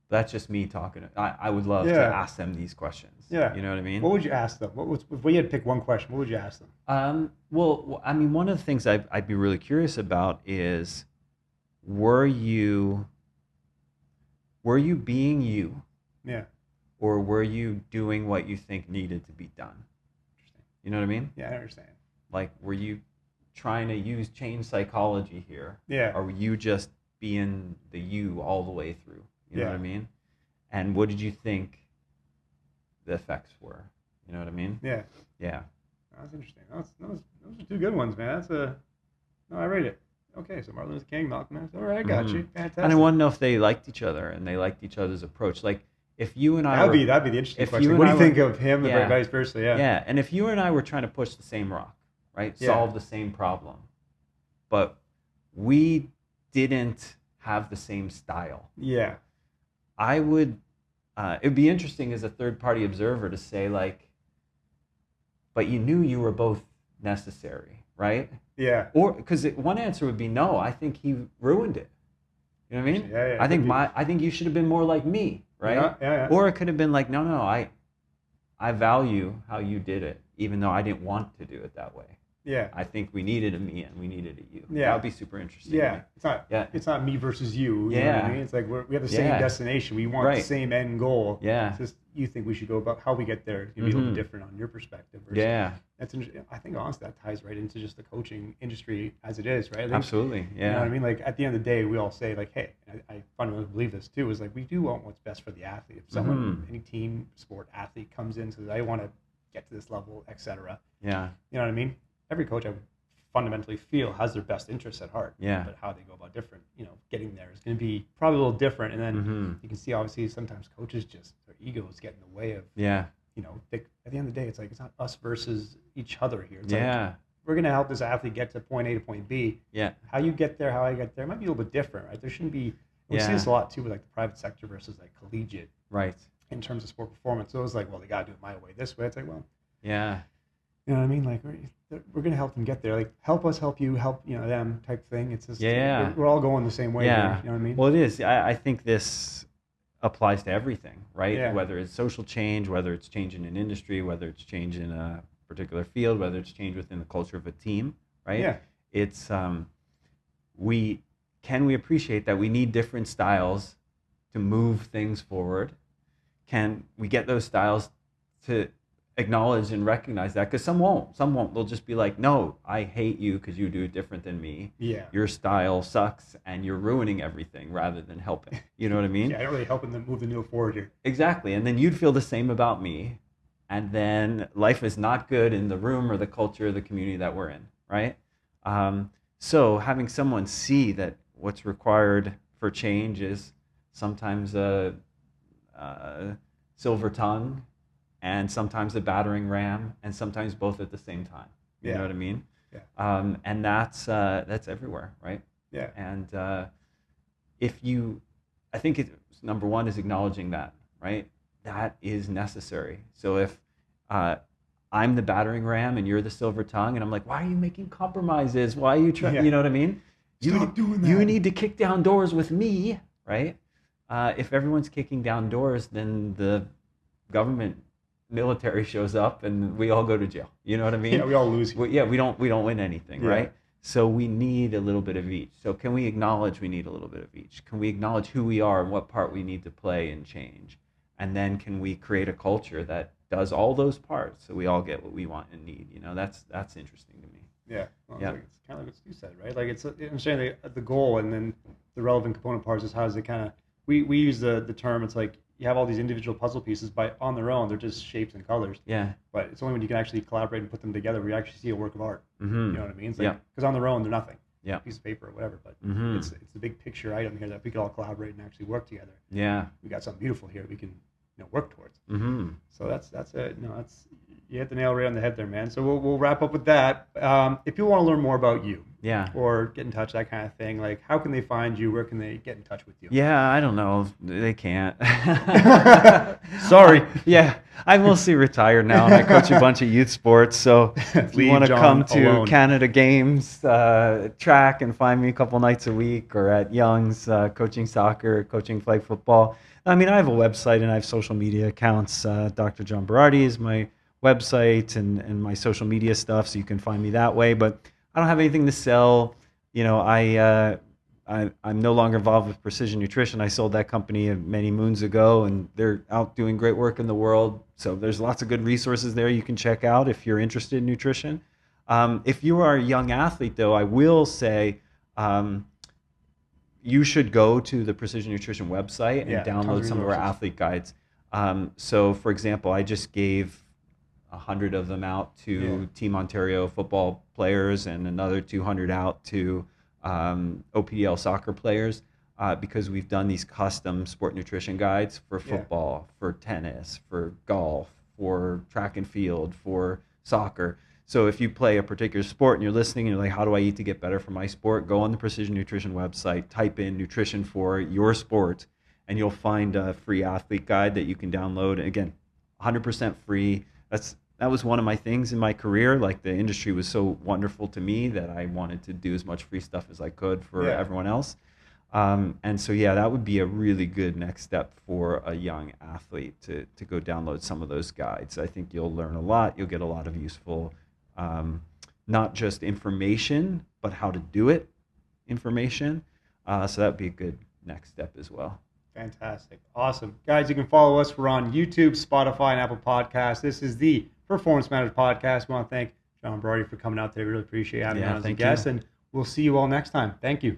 that's just me talking. I would love to Yeah. ask them these questions. Yeah. You know what I mean? What would you ask them? If we had to pick one question, what would you ask them? Well, I mean, one of the things I'd be really curious about is, were you being you, Yeah. or were you doing what you think needed to be done? Interesting. You know what I mean? Yeah, I understand. Like, were you trying to use change psychology here, Yeah. or were you just being the you all the way through? You know Yeah. what I mean? And what did you think the effects were? You know what I mean? Yeah. Yeah. That's interesting. Those are two good ones, man. No, I rate it. Okay, so Martin Luther King, Malcolm X. All right, I got you. Fantastic. And I want to know if they liked each other and they liked each other's approach. Like, if you and I That'd be the interesting if question. you What and do you I think of him yeah. and vice versa? Yeah. Yeah, and if you and I were trying to push the same rock, right? Yeah. Solve the same problem, but we didn't have the same style. Yeah. I would, it'd be interesting as a third party observer to say, like, but you knew you were both necessary, right? Yeah. Or because one answer would be no, I think he ruined it. You know what I mean? Yeah, yeah, I think you should have been more like me, right? Yeah, yeah. Or it could have been like, no, I value how you did it, even though I didn't want to do it that way. Yeah. I think we needed a me and we needed a you. Yeah. That would be super interesting. Yeah. Right? It's not. Yeah. It's not me versus you. You know Yeah. what I mean? It's like we have the same Yeah. destination. We want the Right. same end goal. Yeah. It's just you think we should go about how we get there. It's gonna be a little bit different on your perspective. Versus, Yeah. That's I think honestly that ties right into just the coaching industry as it is, right? I think, Absolutely. Yeah. You know what I mean? Like at the end of the day, we all say like, hey, I fundamentally believe this too. Is like we do want what's best for the athlete. If someone, any team sport athlete comes in and says, I want to get to this level, etc. Yeah. You know what I mean? Every coach I would fundamentally feel has their best interests at heart. Yeah. But how they go about getting there is going to be probably a little different. And then you can see obviously sometimes coaches just their egos get in the way of. Yeah. At the end of the day, it's like it's not us versus each other here. It's Yeah. like we're going to help this athlete get to point A to point B. Yeah. How you get there, how I get there, might be a little bit different, right? There shouldn't be. We see this a lot too with like the private sector versus like collegiate. Right. In terms of sport performance, so it was like, well, they got to do it my way, this way. It's like, well, Yeah. you know what I mean? Like we're gonna help them get there. Like help us, help you, help them type thing. It's just we're all going the same way. Yeah. Here, you know what I mean? Well, it is. I think this applies to everything, right? Yeah. Whether it's social change, whether it's change in an industry, whether it's change in a particular field, whether it's change within the culture of a team, right? Yeah. It's we appreciate that we need different styles to move things forward. Can we get those styles to acknowledge and recognize that? Because some won't. They'll just be like, no, I hate you because you do it different than me. Yeah. Your style sucks and you're ruining everything rather than helping. You know what I mean? Yeah, really helping them move the needle forward here. Exactly. And then you'd feel the same about me. And then life is not good in the room or the culture or the community that we're in, right? So having someone see that what's required for change is sometimes a silver tongue, and sometimes a battering ram, and sometimes both at the same time. You know what I mean? Yeah. And that's everywhere, right? Yeah. And I think number one is acknowledging that, right? That is necessary. So if I'm the battering ram and you're the silver tongue, and I'm like, why are you making compromises? Why are you trying? Yeah. You know what I mean? Stop doing that. You need to kick down doors with me, right? If everyone's kicking down doors, then the government military shows up and we all go to jail. You know what I mean? Yeah, we all lose. We don't win anything, right? So we need a little bit of each. So can we acknowledge we need a little bit of each? Can we acknowledge who we are and what part we need to play and change? And then can we create a culture that does all those parts so we all get what we want and need? You know, that's interesting to me. Yeah. Well, yeah. It's kind of like what Stu said, right? Like it's understanding the goal and then the relevant component parts is how does it kind of, we use the term, it's like you have all these individual puzzle pieces on their own, they're just shapes and colors. Yeah. But it's only when you can actually collaborate and put them together where you actually see a work of art. Mm-hmm. You know what I mean? It's like, because on their own, they're nothing. Yeah. A piece of paper or whatever, but mm-hmm. it's the big picture item here that we could all collaborate and actually work together. Yeah. We got something beautiful here we can work towards. Mm-hmm. So that's it. You hit the nail right on the head there, man. So we'll wrap up with that. If people want to learn more about you, or get in touch, that kind of thing, like how can they find you? Where can they get in touch with you? Yeah, I don't know. They can't. Sorry. Yeah, I'm mostly retired now, and I coach a bunch of youth sports. So if you want to come to Canada Games, track, and find me a couple nights a week, or at Young's, coaching soccer, coaching flag football. I mean, I have a website and I have social media accounts. Dr. John Berardi is my website and my social media stuff, so you can find me that way. But I don't have anything to sell. You know, I'm no longer involved with Precision Nutrition. I sold that company many moons ago, and they're out doing great work in the world. So there's lots of good resources there you can check out if you're interested in nutrition. If you are a young athlete, though, I will say you should go to the Precision Nutrition website and download some of our athlete guides. So, for example, I just gave 100 of them out to Team Ontario football players and another 200 out to OPDL soccer players because we've done these custom sport nutrition guides for football, for tennis, for golf, for track and field, for soccer. So if you play a particular sport and you're listening and you're like, how do I eat to get better for my sport? Go on the Precision Nutrition website, type in nutrition for your sport, and you'll find a free athlete guide that you can download. And again, 100% free. That was one of my things in my career. Like the industry was so wonderful to me that I wanted to do as much free stuff as I could for everyone else. And so, that would be a really good next step for a young athlete to go download some of those guides. I think you'll learn a lot. You'll get a lot of useful, not just information, but how to do it information. So that would be a good next step as well. Fantastic. Awesome. Guys, you can follow us. We're on YouTube, Spotify, and Apple Podcasts. This is the Performance Matters Podcast. We want to thank John Berardi for coming out today. We really appreciate having him on as a guest, and we'll see you all next time. Thank you.